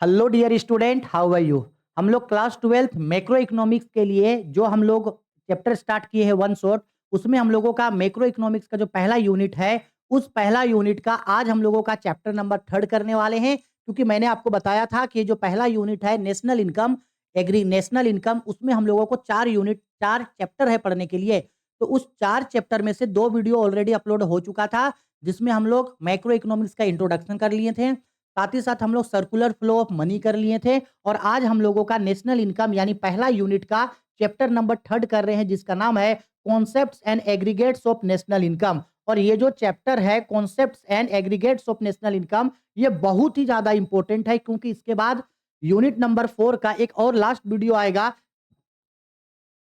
Hello dear student, how are you. हम लोग class 12th macro economics के लिए जो हम लोग चैप्टर स्टार्ट किए हैं वन शॉट, उसमें हम लोगों का मैक्रो इकोनॉमिक्स का जो पहला यूनिट है, उस पहला यूनिट का आज हम लोगों का चैप्टर नंबर 3 करने वाले हैं। क्योंकि मैंने आपको बताया था कि जो पहला यूनिट है नेशनल इनकम, एग्री नेशनल इनकम, उसमें हम लोगों को 4 चैप्टर है पढ़ने के लिए। तो उस 4 चैप्टर में से 2 वीडियो ऑलरेडी अपलोड हो चुका था, जिसमें हम लोग मैक्रो इकोनॉमिक्स का इंट्रोडक्शन कर लिए थे, साथ ही साथ हम लोग सर्कुलर फ्लो ऑफ मनी कर लिए थे। और आज हम लोगों का नेशनल इनकम यानी पहला यूनिट का चैप्टर नंबर 3 कर रहे हैं, जिसका नाम है concepts and aggregates of national income. और ये जो चैप्टर है concepts and aggregates of national income, ये बहुत ही ज्यादा इंपॉर्टेंट है, क्योंकि इसके बाद यूनिट नंबर 4 का एक और लास्ट वीडियो आएगा,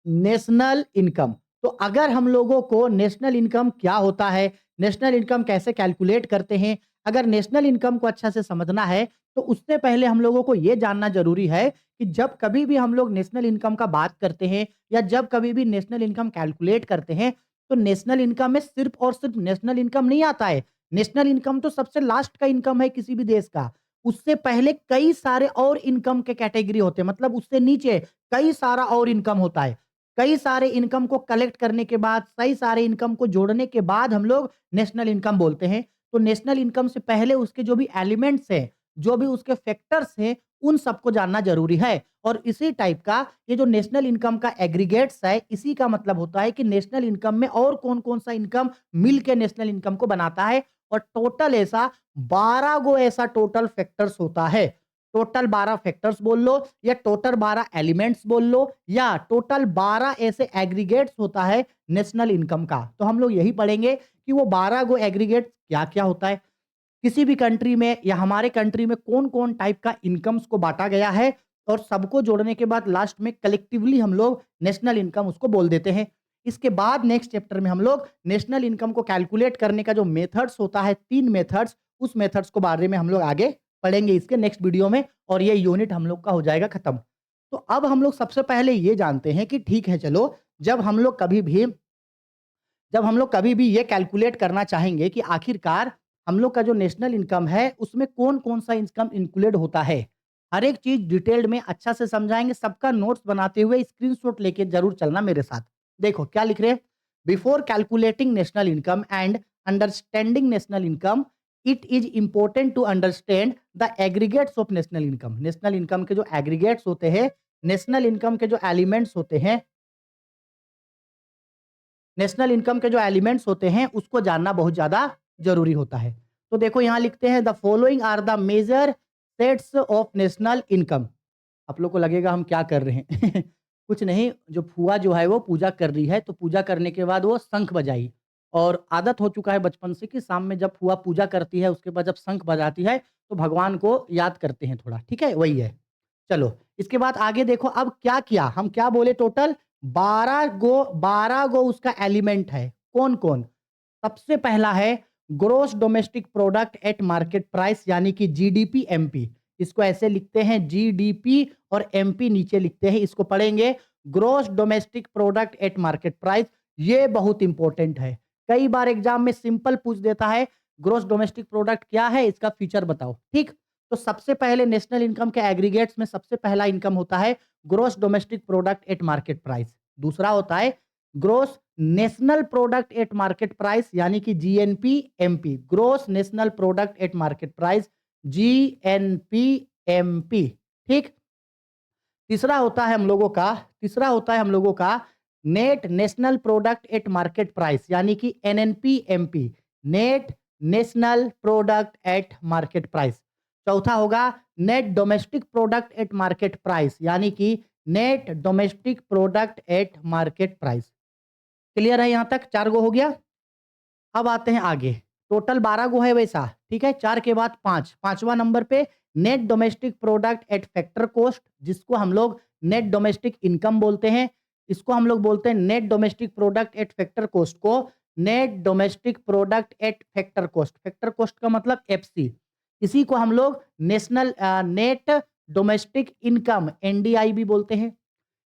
नेशनल इनकम। तो अगर हम लोगों को नेशनल इनकम क्या होता है, नेशनल इनकम कैसे कैलकुलेट करते हैं, अगर नेशनल इनकम को अच्छा से समझना है, तो उससे पहले हम लोगों को यह जानना जरूरी है कि जब कभी भी हम लोग नेशनल इनकम का बात करते हैं या जब कभी भी नेशनल इनकम कैलकुलेट करते हैं, तो नेशनल इनकम में सिर्फ और सिर्फ नेशनल इनकम नहीं आता है। नेशनल इनकम तो सबसे लास्ट का इनकम है किसी भी देश का। उससे पहले कई सारे और इनकम के कैटेगरी होते हैं, मतलब उससे नीचे कई सारा और इनकम होता है। कई सारे इनकम को कलेक्ट करने के बाद, कई सारे इनकम को जोड़ने के बाद हम लोग नेशनल इनकम बोलते हैं। तो नेशनल इनकम से पहले उसके जो भी एलिमेंट्स हैं, जो भी उसके फैक्टर्स हैं, उन सबको जानना जरूरी है। और इसी टाइप का ये जो नेशनल इनकम का एग्रीगेट्स है, इसी का मतलब होता है कि नेशनल इनकम में और कौन कौन सा इनकम मिल के नेशनल इनकम को बनाता है। और टोटल ऐसा 12 गो ऐसा टोटल फैक्टर्स होता है। टोटल 12 फैक्टर्स बोल लो या टोटल 12 एलिमेंट्स बोल लो या टोटल 12 ऐसे एग्रीगेट्स होता है नेशनल इनकम का। तो हम लोग यही पढ़ेंगे कि वो 12 गो एग्रीगेट्स क्या क्या होता है, किसी भी कंट्री में या हमारे कंट्री में कौन कौन टाइप का इनकम्स को बांटा गया है, और सबको जोड़ने के बाद लास्ट में कलेक्टिवली हम लोग नेशनल इनकम उसको बोल देते हैं। इसके बाद नेक्स्ट चैप्टर में हम लोग नेशनल इनकम को कैलकुलेट करने का जो मेथड्स होता है, 3 मेथड्स, उस मेथड्स को बारे में हम लोग आगे पढ़ेंगे इसके नेक्स्ट वीडियो में, और ये यूनिट हम लोग का हो जाएगा खत्म। तो अब हम लोग सबसे पहले ये जानते हैं कि ठीक है चलो, जब हम लोग कभी भी जब हम लोग कभी भी ये कैलकुलेट करना चाहेंगे कि आखिरकार हम लोग का जो नेशनल इनकम है उसमें कौन कौन सा इनकम इंक्लूड होता है, हर एक चीज डिटेल्ड में अच्छा से समझाएंगे। सबका नोट्स बनाते हुए स्क्रीनशॉट लेके जरूर चलना मेरे साथ। देखो क्या लिख रहे हैं, before calculating national income and understanding national income, it is important to understand the aggregates of national income. National income के जो एग्रीगेट्स होते हैं, नेशनल इनकम के जो एलिमेंट्स होते हैं, नेशनल इनकम के जो एलिमेंट्स होते हैं उसको जानना बहुत ज्यादा जरूरी होता है। तो देखो यहां लिखते हैं the following are the major sets of national income. आप लोग को लगेगा हम क्या कर रहे हैं कुछ नहीं, जो फुआ जो है वो पूजा कर रही है, तो पूजा करने के बाद वो शंख बजाई। और आदत हो चुका है बचपन से कि शाम में जब फुआ पूजा करती है उसके बाद जब शंख बजाती है तो भगवान को याद करते हैं थोड़ा, ठीक है, वही है। चलो इसके बाद आगे देखो, अब क्या किया, हम क्या बोले, टोटल 12 गो उसका एलिमेंट है। कौन कौन, सबसे पहला है gross domestic product at market price, यानी कि जीडीपी एमपी। इसको ऐसे लिखते हैं जीडीपी और एमपी नीचे लिखते हैं, इसको पढ़ेंगे gross domestic product at market price. ये बहुत इंपॉर्टेंट है, कई बार एग्जाम में सिंपल पूछ देता है ग्रोस डोमेस्टिक प्रोडक्ट क्या है, इसका फीचर बताओ, ठीक। तो सबसे पहले नेशनल इनकम के एग्रीगेट्स में सबसे पहला इनकम होता है gross domestic product at market price. दूसरा होता है gross national product at market price, यानी कि GNP MP, gross national product at market price, GNP MP, ठीक। तीसरा होता है हम लोगों का net national product at market price, यानी कि NNP MP, net national product at market price. चौथा होगा net domestic product at market price, यानी कि net domestic product at market price. Clear है, यहां तक 4 गो हो गया। अब आते हैं आगे, टोटल 12 गो है वैसा, ठीक है, 4 के बाद 5, पांचवा नंबर पे net domestic product at factor cost, जिसको हम लोग नेट डोमेस्टिक इनकम बोलते हैं। इसको हम लोग बोलते हैं net domestic product at factor cost को net domestic product at factor cost, factor cost का मतलब एफसी। इसी को हम लोग national net domestic income NDI भी बोलते हैं।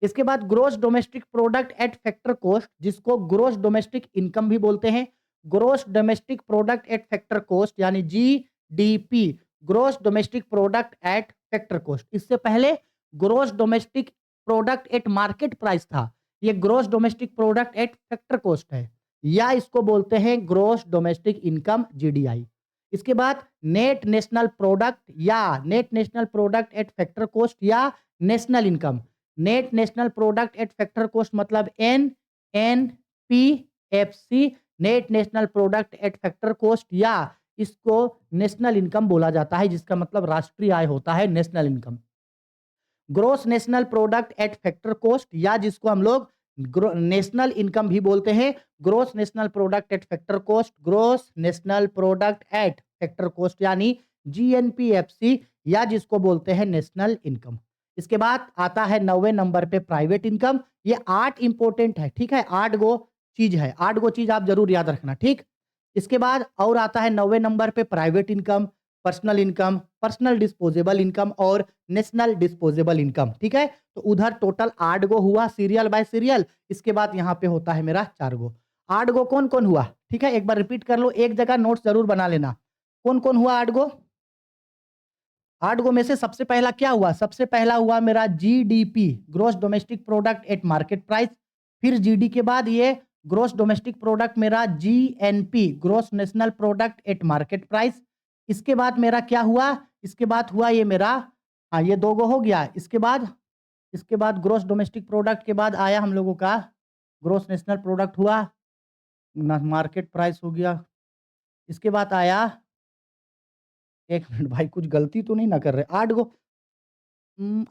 इसके बाद gross domestic product at factor cost, जिसको ग्रोस डोमेस्टिक इनकम भी बोलते हैं। Gross domestic product at factor cost यानी GDP gross domestic product at factor cost. इससे पहले gross domestic product at market price था, ये gross domestic product at factor cost है, या इसको बोलते हैं ग्रोस डोमेस्टिक इनकम जीडीआई। इसके बाद नेट नेशनल प्रोडक्ट या net national product at factor cost या national income. Net national product at factor cost मतलब NNPFC, net national product at factor cost, या इसको नेशनल इनकम बोला जाता है, जिसका मतलब राष्ट्रीय आय होता है, national income. Gross national product at factor cost, या जिसको हम लोग नेशनल इनकम भी बोलते हैं, gross national product at factor cost, gross national product at factor cost यानी GNPFC, या जिसको बोलते हैं नेशनल इनकम। इसके बाद आता है 9वें नंबर पे प्राइवेट इनकम। ये 8 इंपॉर्टेंट है, ठीक है, 8 गो चीज है, 8 गो चीज आप जरूर याद रखना, ठीक। इसके बाद और आता है 9वें नंबर पे private income, personal income, personal disposable income और नेशनल डिस्पोजेबल इनकम, ठीक है। तो उधर टोटल 8 गो हुआ सीरियल बाय सीरियल। इसके बाद यहाँ पे होता है मेरा 4 गो। 8 गो कौन कौन हुआ, ठीक है, एक बार रिपीट कर लो, एक जगह नोट्स जरूर बना लेना। कौन कौन हुआ 8 गो? 8 गो में से सबसे पहला क्या हुआ? सबसे पहला हुआ मेरा GDP, gross domestic product at market price. फिर GD के बाद ये ग्रोस डोमेस्टिक प्रोडक्ट मेरा GNP, gross national product at market price. इसके बाद मेरा क्या हुआ? इसके बाद हुआ ये मेरा, हाँ ये 2 गो हो गया। इसके बाद ग्रोस डोमेस्टिक प्रोडक्ट के बाद आया हम लोगों का ग्रोस नेशनल प्रोडक्ट हुआ, मार्केट प्राइस हो गया। इसके बाद आया, एक मिनट भाई कुछ गलती तो नहीं ना कर रहे, 8 गो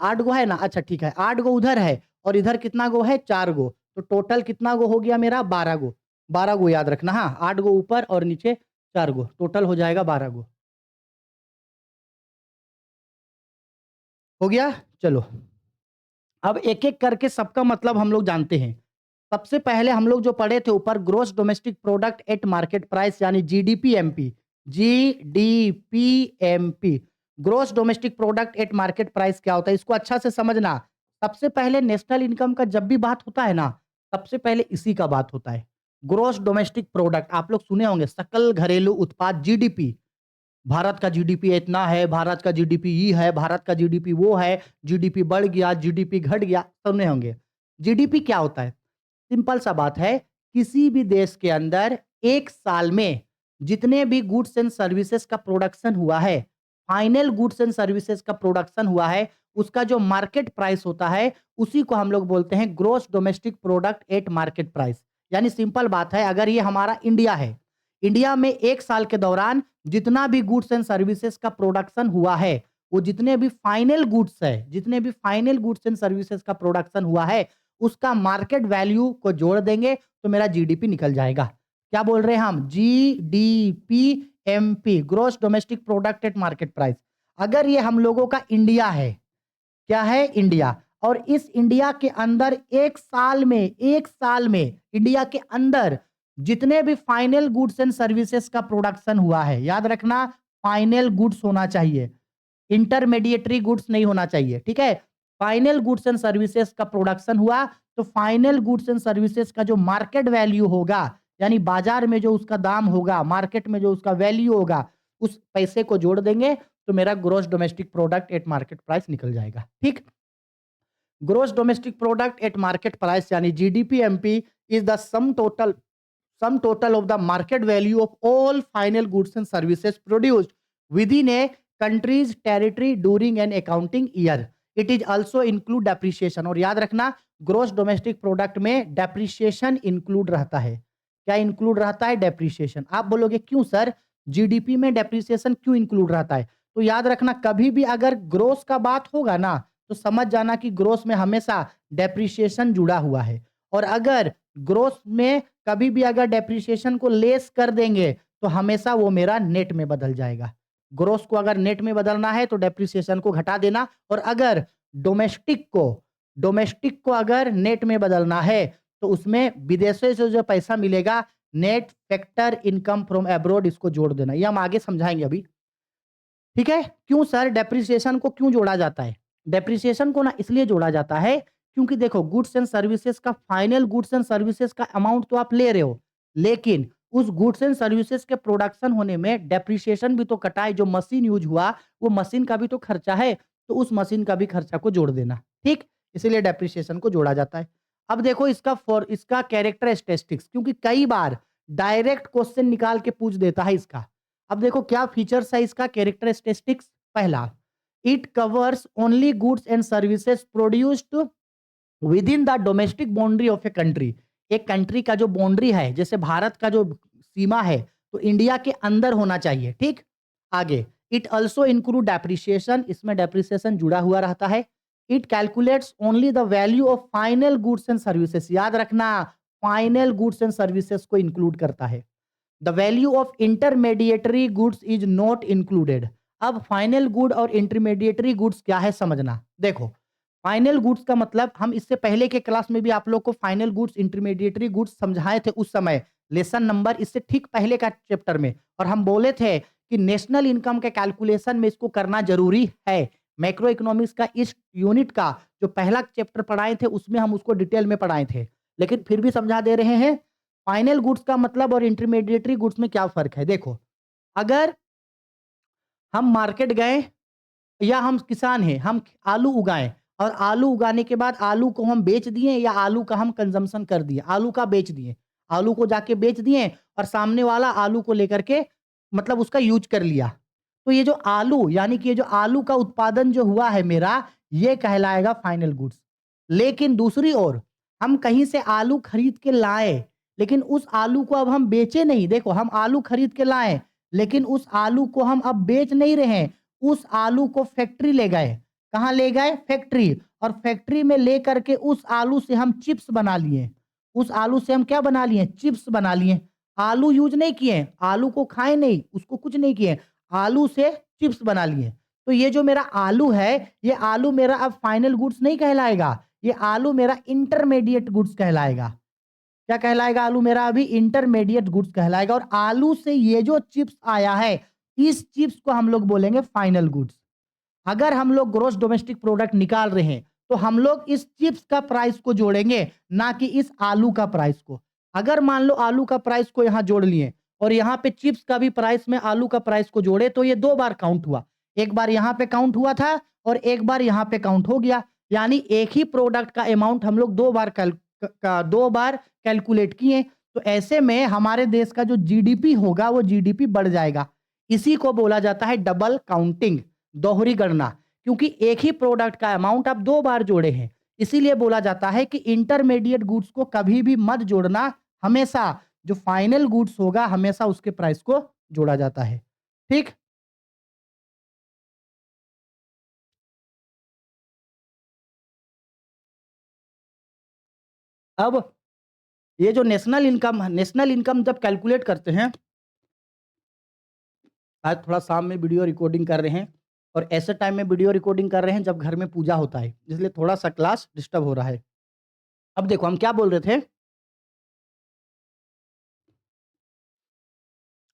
8 गो है ना, अच्छा ठीक है, 8 गो उधर है और इधर कितना गो है? 4 गो। तो टोटल कितना गो हो गया मेरा? 12 गो। 12 गो याद रखना, हाँ 8 गो ऊपर और नीचे 4 गो, टोटल हो जाएगा 12 गो। हो गया? चलो अब एक एक करके सबका मतलब हम लोग जानते हैं। सबसे पहले हम लोग जो पढ़े थे ऊपर, gross domestic product at market price यानी GDPMP, GDPMP, gross domestic product at market price क्या होता है, इसको अच्छा से समझना। सबसे पहले नेशनल इनकम का जब भी बात होता है ना, सबसे पहले इसी का बात होता है, ग्रोस डोमेस्टिक प्रोडक्ट। आप लोग सुने होंगे सकल घरेलू उत्पाद, GDP। भारत का जीडीपी इतना है, भारत का जीडीपी ये है, भारत का जीडीपी वो है, जीडीपी बढ़ गया, जीडीपी घट गया, सुने होंगे। जीडीपी क्या होता है? सिंपल सा बात है, किसी भी देश के अंदर एक साल में जितने भी गुड्स एंड सर्विसेज का प्रोडक्शन हुआ है, फाइनल गुड्स एंड सर्विसेज का प्रोडक्शन हुआ है, उसका जो मार्केट प्राइस होता है, उसी को हम लोग बोलते हैं gross domestic product at market price. यानी सिंपल बात है, अगर ये हमारा इंडिया है, इंडिया में एक साल के दौरान जितना भी गुड्स एंड सर्विसेज का प्रोडक्शन हुआ है, वो जितने भी फाइनल गुड्स है, जितने भी फाइनल गुड्स एंड सर्विसेज का प्रोडक्शन हुआ है, उसका मार्केट वैल्यू को जोड़ देंगे तो मेरा जीडीपी निकल जाएगा। क्या बोल रहे हैं हम? GDPMP, gross domestic product at market price. अगर ये हम लोगों का इंडिया है, क्या है? इंडिया। और इस इंडिया के अंदर एक साल में इंडिया के अंदर जितने भी फाइनल गुड्स एंड सर्विसेज का प्रोडक्शन हुआ है, याद रखना फाइनल गुड्स होना चाहिए, इंटरमीडिएटरी गुड्स नहीं होना चाहिए, ठीक है। फाइनल गुड्स एंड सर्विसेज का प्रोडक्शन हुआ तो फाइनल गुड्स एंड सर्विसेज का जो मार्केट वैल्यू होगा, यानी बाजार में जो उसका दाम होगा, मार्केट में जो उसका वैल्यू होगा, उस पैसे को जोड़ देंगे तो मेरा gross domestic product at market price निकल जाएगा, ठीक। Gross domestic product at market price यानी GDPMP is the sum total of the market value of all final goods and services produced within a country's territory during an accounting year. It is also include depreciation। और याद रखना gross domestic product में depreciation include रहता है। क्या include रहता है? Depreciation. आप बोलोगे क्यों सर, जीडीपी में डेप्रिसिएशन क्यों इंक्लूड रहता है? तो याद रखना कभी भी अगर ग्रोस का बात होगा ना, तो समझ जाना कि ग्रोस में हमेशा डेप्रिसिएशन जुड़ा हुआ है। और अगर ग्रोस में कभी भी अगर डेप्रिसिएशन को लेस कर देंगे तो हमेशा वो मेरा नेट में बदल जाएगा। ग्रोस को अगर नेट में बदलना है तो डेप्रिसिएशन को घटा देना, और अगर डोमेस्टिक को अगर नेट में बदलना है तो उसमें विदेशों से जो पैसा मिलेगा, net factor income from abroad, इसको जोड़ देना। ये हम आगे समझाएंगे अभी, ठीक है। क्यों सर डेप्रिसिएशन को क्यों जोड़ा जाता है? डेप्रिसिएशन को ना इसलिए जोड़ा जाता है क्योंकि देखो गुड्स एंड सर्विसेज का फाइनल गुड्स एंड सर्विसेज का अमाउंट तो आप ले रहे हो, लेकिन उस गुड्स एंड सर्विसेज के प्रोडक्शन होने में डेप्रिसिएशन भी तो कटा है, जो मशीन यूज हुआ वो मशीन का भी तो खर्चा है, तो उस मशीन का भी खर्चा को जोड़ देना, ठीक? इसीलिए डेप्रिसिएशन को जोड़ा जाता है। अब देखो इसका कैरेक्टर स्टैटिस्टिक्स, क्योंकि कई बार डायरेक्ट क्वेश्चन निकाल के पूछ देता है इसका। अब देखो क्या फीचर्स है इसका कैरेक्टर स्टैटिस्टिक्स। पहला, it covers only goods and services produced with in the domestic boundary of a country. एक कंट्री का जो बाउंड्री है, जैसे भारत का जो सीमा है, तो इंडिया के अंदर होना चाहिए, ठीक? आगे, इट ऑल्सो इंक्लूड डेप्रिसिएशन, इसमें डेप्रिसिएशन जुड़ा हुआ रहता है। It calculates only the value of final goods and services, याद रखना फाइनल गुड्स एंड सर्विसेज को इंक्लूड करता है। The value of intermediary goods is not included. अब फाइनल गुड और इंटरमीडिएटरी गुड्स क्या है समझना। देखो, फाइनल गुड्स का मतलब हम इससे पहले के क्लास में भी आप लोग को फाइनल गुड्स इंटरमीडिएटरी गुड्स समझाए थे, उस समय लेसन नंबर इससे ठीक पहले का चैप्टर में, और हम बोले थे कि नेशनल इनकम के कैलकुलेशन में इसको करना जरूरी है। मैक्रो इकोनॉमिक्स का इस यूनिट का जो पहला चैप्टर पढ़ाए थे उसमें हम उसको डिटेल में पढ़ाए थे, लेकिन फिर भी समझा दे रहे हैं। फाइनल गुड्स का मतलब और इंटरमीडिएटरी गुड्स में क्या फर्क है। देखो, अगर हम मार्केट गए या हम किसान हैं, हम आलू उगाएं और आलू उगाने के बाद आलू को हम बेच दिए या आलू का हम कंजम्पशन कर दिए, आलू का बेच दिए, आलू को जाके बेच दिए और सामने वाला आलू को लेकर के मतलब उसका यूज कर लिया, तो ये जो आलू यानी कि ये जो आलू का उत्पादन जो हुआ है मेरा, ये कहलाएगा फाइनल गुड्स। लेकिन दूसरी ओर हम कहीं से आलू खरीद के लाए, लेकिन उस आलू को अब हम बेचे नहीं। देखो, हम आलू खरीद के लाए लेकिन उस आलू को हम अब बेच नहीं रहे हैं, उस आलू को फैक्ट्री ले गए। कहाँ ले गए? फैक्ट्री। और फैक्ट्री में ले करके उस आलू से हम चिप्स बना लिए। उस आलू से हम क्या बना लिए? चिप्स बना लिए। आलू यूज नहीं किए, आलू को खाए नहीं, उसको कुछ नहीं किए, आलू से चिप्स बना लिए। तो ये जो मेरा आलू है, ये आलू मेरा अब फाइनल गुड्स नहीं कहलाएगा, ये आलू मेरा इंटरमीडिएट गुड्स कहलाएगा। क्या कहलाएगा? आलू मेरा अभी इंटरमीडिएट गुड्स कहलाएगा। और आलू से ये जो चिप्स आया है, इस चिप्स को हम लोग बोलेंगे फाइनल गुड्स। अगर हम लोग ग्रॉस डोमेस्टिक प्रोडक्ट निकाल रहे हैं तो हम लोग इस चिप्स का प्राइस को जोड़ेंगे, ना कि इस आलू का प्राइस को। अगर मान लो आलू का प्राइस को यहां जोड़ लिए और यहां पे चिप्स का भी प्राइस में आलू का प्राइस को जोड़े, तो ये दो बार काउंट हुआ। एक बार यहां पे काउंट हुआ था और एक बार यहां पे काउंट हो गया, यानी एक ही प्रोडक्ट का अमाउंट हम लोग दो बार कैलकुलेट किए। तो ऐसे में हमारे देश का जो जीडीपी होगा वो जीडीपी बढ़ जाएगा। इसी को बोला जाता है डबल काउंटिंग, दोहरी गणना, क्योंकि एक ही प्रोडक्ट का अमाउंट आप दो बार जोड़े हैं। इसीलिए बोला जाता है कि इंटरमीडिएट गुड्स को कभी भी मत जोड़ना, हमेशा जो फाइनल गुड्स होगा हमेशा उसके प्राइस को जोड़ा जाता है। ठीक? अब ये जो नेशनल इनकम जब कैलकुलेट करते हैं, आज थोड़ा शाम में वीडियो रिकॉर्डिंग कर रहे हैं और ऐसे टाइम में वीडियो रिकॉर्डिंग कर रहे हैं जब घर में पूजा होता है, इसलिए थोड़ा सा क्लास डिस्टर्ब हो रहा है। अब देखो हम क्या बोल रहे थे,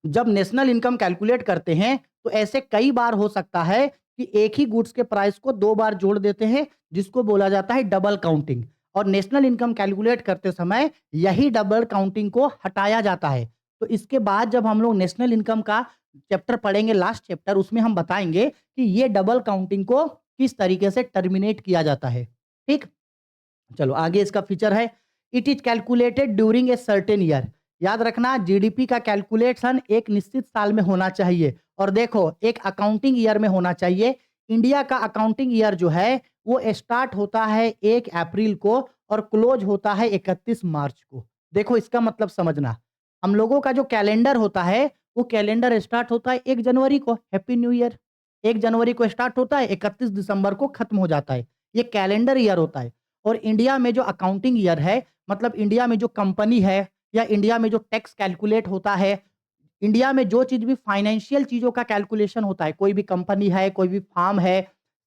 जब नेशनल इनकम कैलकुलेट करते हैं तो ऐसे कई बार हो सकता है कि एक ही गुड्स के प्राइस को दो बार जोड़ देते हैं, जिसको बोला जाता है डबल काउंटिंग। और नेशनल इनकम कैलकुलेट करते समय यही डबल काउंटिंग को हटाया जाता है। तो इसके बाद जब हम लोग नेशनल इनकम का चैप्टर पढ़ेंगे, लास्ट चैप्टर, उसमें हम बताएंगे कि ये डबल काउंटिंग को किस तरीके से टर्मिनेट किया जाता है। ठीक? चलो आगे इसका फीचर है, it is calculated during a certain year. याद रखना जीडीपी का कैलकुलेशन एक निश्चित साल में होना चाहिए, और देखो एक अकाउंटिंग ईयर में होना चाहिए। इंडिया का अकाउंटिंग ईयर जो है वो स्टार्ट होता है 1 अप्रैल को और क्लोज होता है 31 मार्च को। देखो इसका मतलब समझना, हम लोगों का जो कैलेंडर होता है वो कैलेंडर स्टार्ट होता है 1 जनवरी को, हैप्पी न्यू ईयर। 1 जनवरी को स्टार्ट होता है, 31 दिसंबर को खत्म हो जाता है, ये कैलेंडर ईयर होता है। और इंडिया में जो अकाउंटिंग ईयर है, मतलब इंडिया में जो कंपनी है या इंडिया में जो टैक्स कैलकुलेट होता है, इंडिया में जो चीज भी फाइनेंशियल चीजों का कैलकुलेशन होता है, कोई भी कंपनी है, कोई भी फार्म है,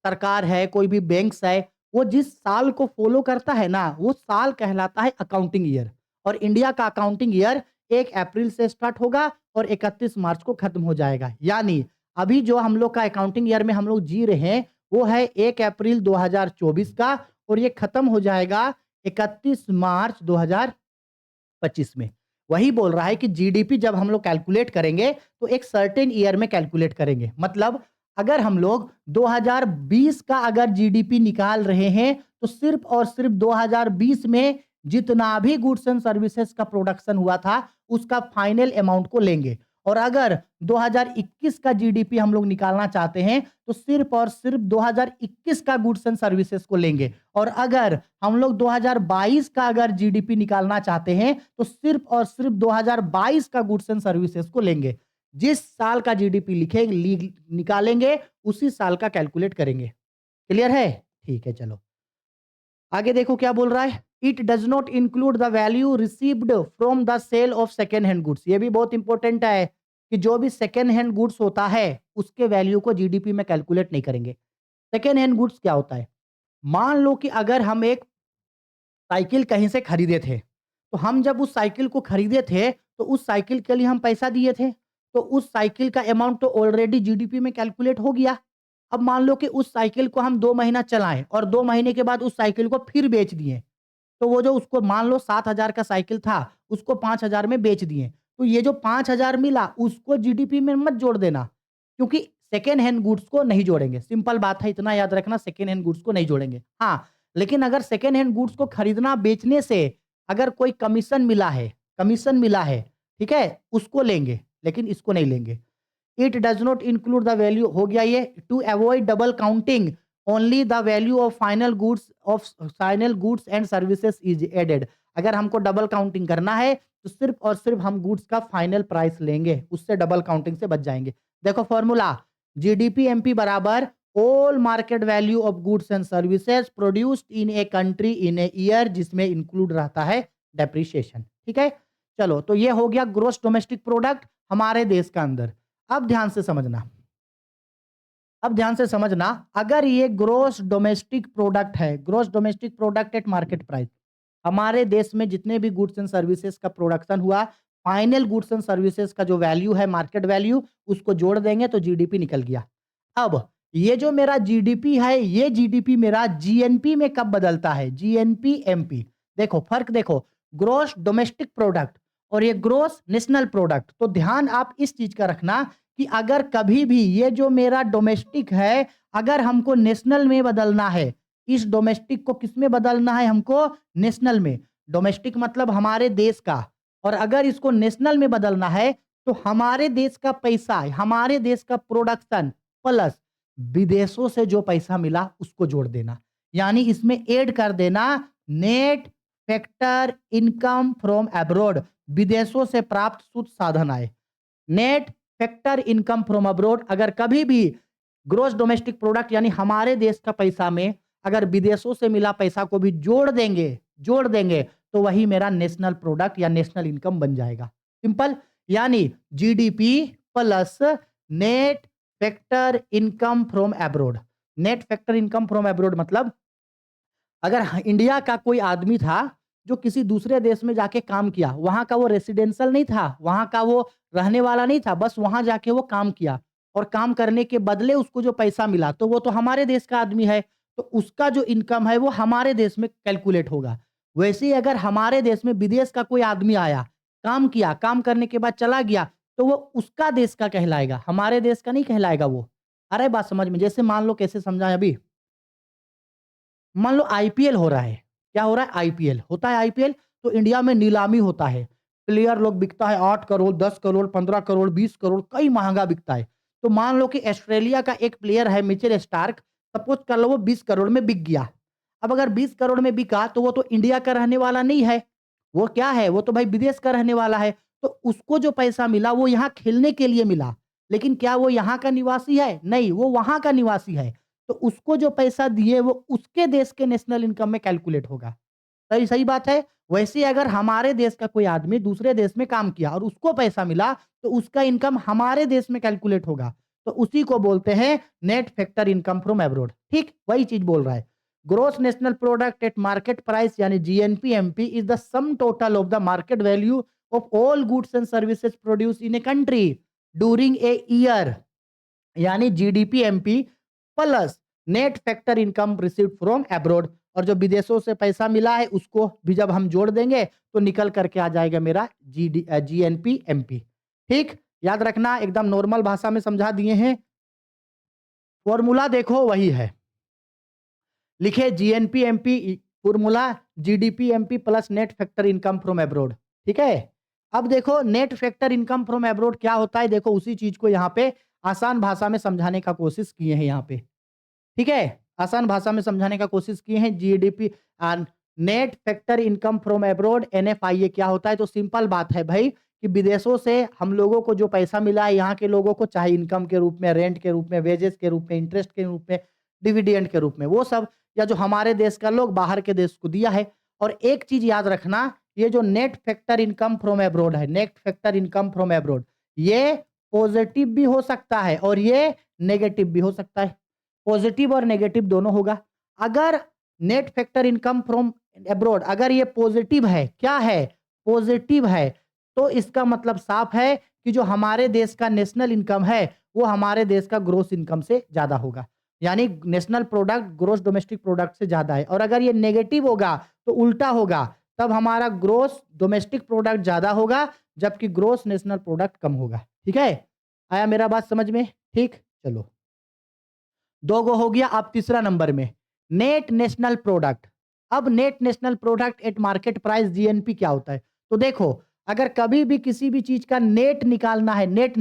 सरकार है, कोई भी बैंक्स है, वो जिस साल को फॉलो करता है ना, वो साल कहलाता है अकाउंटिंग ईयर। और इंडिया का अकाउंटिंग ईयर 1 अप्रैल से स्टार्ट होगा और 31 मार्च को खत्म हो जाएगा। यानी अभी जो हम लोग का अकाउंटिंग ईयर में हम लोग जी रहे हैं वो है 1 अप्रैल 2024 का, और ये खत्म हो जाएगा 31 मार्च 2025 में। वही बोल रहा है कि जीडीपी जब हम लोग कैलकुलेट करेंगे तो एक सर्टेन ईयर में कैलकुलेट करेंगे। मतलब अगर हम लोग 2020 का अगर जीडीपी निकाल रहे हैं तो सिर्फ और सिर्फ 2020 में जितना भी गुड्स एंड सर्विसेज का प्रोडक्शन हुआ था उसका फाइनल अमाउंट को लेंगे। और अगर 2021 का जीडीपी हम लोग निकालना चाहते हैं तो सिर्फ और सिर्फ 2021 का गुड्स एंड सर्विसेज को लेंगे। और अगर हम लोग 2022 का अगर जीडीपी निकालना चाहते हैं तो सिर्फ और सिर्फ 2022 का गुड्स एंड सर्विसेज को लेंगे। जिस साल का जीडीपी निकालेंगे उसी साल का कैलकुलेट करेंगे। क्लियर है? ठीक है, चलो आगे देखो क्या बोल रहा है। It does not include the value received from the sale of second hand goods. ये भी बहुत इंपॉर्टेंट है कि जो भी सेकेंड हैंड गुड्स होता है उसके वैल्यू को जीडीपी में कैलकुलेट नहीं करेंगे। सेकेंड हैंड गुड्स क्या होता है? मान लो कि अगर हम एक साइकिल कहीं से खरीदे थे, तो हम जब उस साइकिल को खरीदे थे तो उस साइकिल के लिए हम पैसा दिए थे, तो उस साइकिल का अमाउंट तो ऑलरेडी जीडीपी में कैलकुलेट हो गया। अब मान लो कि उस साइकिल को हम 2 महीना चलाएं और 2 महीने के बाद उस साइकिल को फिर बेच दिए, तो वो जो उसको मान लो 7,000 का साइकिल था उसको 5,000 में बेच दिए, तो ये जो 5,000 मिला उसको जीडीपी में मत जोड़ देना, क्योंकि सेकेंड हैंड गुड्स को नहीं जोड़ेंगे। सिंपल बात है, इतना याद रखना, सेकेंड हैंड गुड्स को नहीं जोड़ेंगे। हाँ, लेकिन अगर सेकेंड हैंड गुड्स को खरीदना बेचने से अगर कोई कमीशन मिला है, ठीक है, उसको लेंगे, लेकिन इसको नहीं लेंगे। It does not include the value, हो गया ये। To avoid double counting only the value of final goods and services is added. अगर हमको डबल काउंटिंग करना है तो सिर्फ और सिर्फ हम गुड्स का फाइनल प्राइस लेंगे, उससे डबल काउंटिंग से बच जाएंगे। देखो फॉर्मूला, जीडीपी एमपी बराबर all market value of goods and services produced in a country in a year, जिसमें इंक्लूड रहता है डेप्रिसिएशन। ठीक है, चलो तो ये हो गया ग्रोस डोमेस्टिक प्रोडक्ट हमारे देश का अंदर। अब ध्यान से समझना, अगर ये ग्रोस डोमेस्टिक प्रोडक्ट है, gross domestic product at market price, हमारे देश में जितने भी गुड्स एंड सर्विसेज का प्रोडक्शन हुआ, फाइनल गुड्स एंड सर्विसेज का जो वैल्यू है, मार्केट वैल्यू, उसको जोड़ देंगे तो जीडीपी निकल गया। अब ये जो मेरा जीडीपी है, ये जीडीपी मेरा जीएनपी में कब बदलता है? GNP MP. देखो फर्क, देखो ग्रोस डोमेस्टिक प्रोडक्ट और ये ग्रोस नेशनल प्रोडक्ट। तो ध्यान आप इस चीज का रखना कि अगर कभी भी ये जो मेरा डोमेस्टिक है, अगर हमको नेशनल में बदलना है, इस डोमेस्टिक को किस में बदलना है? हमको नेशनल में। डोमेस्टिक मतलब हमारे देश का, और अगर इसको नेशनल में बदलना है तो हमारे देश का पैसा, हमारे देश का प्रोडक्शन प्लस विदेशों से जो पैसा मिला उसको जोड़ देना, यानी इसमें ऐड कर देना net factor income from abroad, विदेशों से प्राप्त शुद्ध साधन आए। Net factor income from abroad, अगर कभी भी ग्रोस डोमेस्टिक प्रोडक्ट यानी हमारे देश का पैसा में अगर विदेशों से मिला पैसा को भी जोड़ देंगे तो वही मेरा नेशनल प्रोडक्ट या नेशनल इनकम बन जाएगा। सिंपल, यानी GDP plus net factor income from abroad. Net factor income from abroad मतलब अगर इंडिया का कोई आदमी था जो किसी दूसरे देश में जाके काम किया, वहां का वो रेसिडेंशियल नहीं था, वहां का वो रहने वाला नहीं था, बस वहां जाके वो काम किया और काम करने के बदले उसको जो पैसा मिला तो वो तो हमारे देश का आदमी है, तो उसका जो इनकम है वो हमारे देश में कैलकुलेट होगा। वैसे ही अगर हमारे देश में विदेश का कोई आदमी आया, काम किया, काम करने के बाद चला गया, तो वो उसका देश का कहलाएगा, हमारे देश का नहीं कहलाएगा वो। अरे बात समझ में, जैसे मान लो, कैसे समझाएं अभी, मान लो आईपीएल हो रहा है। क्या हो रहा है? आईपीएल होता है। आईपीएल तो इंडिया में नीलामी होता है, प्लेयर लोग बिकता है 8 करोड़, 10 करोड़, 15 करोड़, 20 करोड़, कई महंगा बिकता है। तो मान लो कि ऑस्ट्रेलिया का एक प्लेयर है मिचेल स्टार्क, सपोज कर लो वो 20 करोड़ में बिक गया। अब अगर 20 करोड़ में बिका तो वो तो इंडिया का रहने वाला नहीं है, वो क्या है? वो तो भाई विदेश का रहने वाला है। तो उसको जो पैसा मिला वो यहाँ खेलने के लिए मिला, लेकिन क्या वो यहाँ का निवासी है? नहीं, वो वहां का निवासी है। तो उसको जो पैसा दिए वो उसके देश के नेशनल इनकम में कैलकुलेट होगा। सही सही बात है। वैसे अगर हमारे देश का कोई आदमी दूसरे देश में काम किया और उसको पैसा मिला तो उसका इनकम हमारे देश में कैलकुलेट होगा, तो उसी को बोलते हैं net factor income from abroad. ठीक वही चीज बोल रहा है। Gross national product at market price यानी GNP is the sum total of the market value of all goods and services produce in a country during a year, यानी GDP MP plus net factor income received from abroad. और जो विदेशों से पैसा मिला है उसको भी जब हम जोड़ देंगे तो निकल करके आ जाएगा मेरा जीएनपी एमपी। ठीक, याद रखना, एकदम नॉर्मल भाषा में समझा दिए हैं। फॉर्मूला देखो वही है, लिखे GNP MP formula GDP MP plus net factor income from abroad. ठीक है, अब देखो net factor income from abroad क्या होता है, देखो उसी चीज को यहाँ पे आसान भाषा में समझाने का कोशिश किए हैं यहाँ पे। ठीक है, आसान भाषा में समझाने का कोशिश किए हैं। GDP net factor income from abroad NFIA क्या होता है, तो सिंपल बात है भाई कि विदेशों से हम लोगों को जो पैसा मिला है यहाँ के लोगों को, चाहे इनकम के रूप में, रेंट के रूप में, वेजेस के रूप में, इंटरेस्ट के रूप में, डिविडेंड के रूप में, वो सब, या जो हमारे देश का लोग बाहर के देश को दिया है। और एक चीज याद रखना, ये जो net factor income from abroad है, net factor income from abroad, ये पॉजिटिव भी हो सकता है और ये नेगेटिव भी हो सकता है। पॉजिटिव और नेगेटिव दोनों होगा। अगर net factor income from abroad अगर ये पॉजिटिव है, क्या है, पॉजिटिव है, तो इसका मतलब साफ है कि जो हमारे देश का नेशनल इनकम है वो हमारे देश का ग्रोस इनकम से ज्यादा होगा, यानी national product gross domestic product से ज्यादा है। और अगर ये नेगेटिव होगा तो उल्टा होगा, तब हमारा ग्रोस डोमेस्टिक प्रोडक्ट ज्यादा होगा जबकि ग्रोस नेशनल प्रोडक्ट कम होगा। ठीक है, आया मेरा बात समझ में? ठीक, चलो, दो गो हो गया। अब तीसरा नंबर में नेट नेशनल प्रोडक्ट। अब net national product at market price GNP क्या होता है, तो देखो अगर कभी भी किसी भी चीज का नेट निकालना है, नेट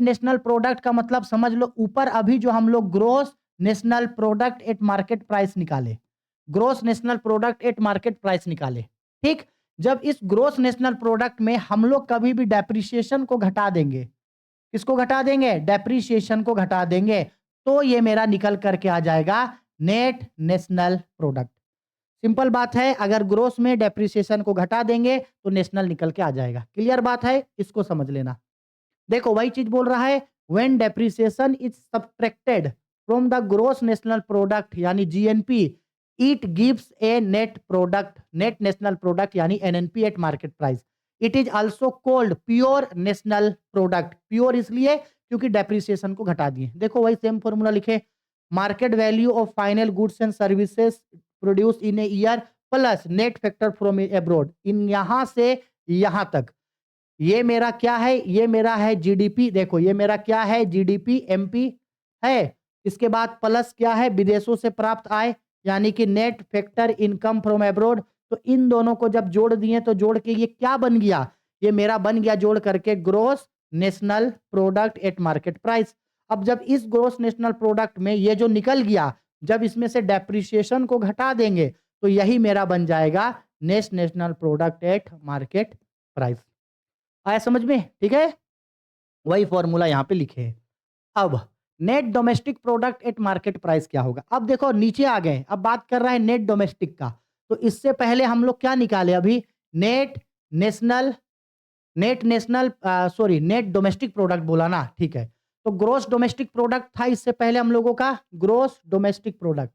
नेशनल प्रोडक्ट का मतलब समझ लो ऊपर अभी जो हम लोग gross national product at market price निकाले, gross national product at market price निकाले। ठीक, जब इस ग्रोस नेशनल प्रोडक्ट में हम लोग कभी भी डेप्रिसिएशन को घटा देंगे, किसको घटा देंगे, डेप्रिसिएशन को घटा देंगे, तो ये मेरा निकल करके आ जाएगा नेट नेशनल प्रोडक्ट। सिंपल बात है, अगर ग्रोस में डेप्रिसिएशन को घटा देंगे तो नेशनल निकल के आ जाएगा। क्लियर बात है, इसको समझ लेना। देखो वही चीज बोल रहा है, when depreciation is subtracted from the gross national product यानी GNP, it gives a net product, net national product यानी NNP at market price. It is also called pure national product. Pure इसलिए क्योंकि डेप्रिसिएशन को घटा दिए। देखो वही same formula लिखे, market value of final goods and services produce in a year plus net factor from abroad. इन यहां से यहां तक ये मेरा क्या है, ये मेरा है जीडीपी। देखो ये मेरा क्या है, जीडीपी एमपी है। इसके बाद प्लस क्या है, विदेशों से प्राप्त आय यानी कि net factor income from abroad. तो इन दोनों को जब जोड़ दिए तो जोड़ के ये क्या बन गया, ये मेरा बन गया जोड़ करके gross national product at market price. अब जब इस ग्रोस नेशनल प्रोडक्ट में ये जो निकल गया, जब इसमें से डेप्रिसिएशन को घटा देंगे तो यही मेरा बन जाएगा net national product at market price. आया समझ में? ठीक है, वही फॉर्मूला यहां पे लिखे हैं। अब net domestic product at market price क्या होगा, अब देखो नीचे आ गए, अब बात कर रहा है नेट डोमेस्टिक का। तो इससे पहले हम लोग क्या निकाले अभी, net national, net domestic product बोला ना, ठीक है। तो ग्रोस डोमेस्टिक प्रोडक्ट था इससे पहले हम लोगों का, ग्रोस डोमेस्टिक प्रोडक्ट।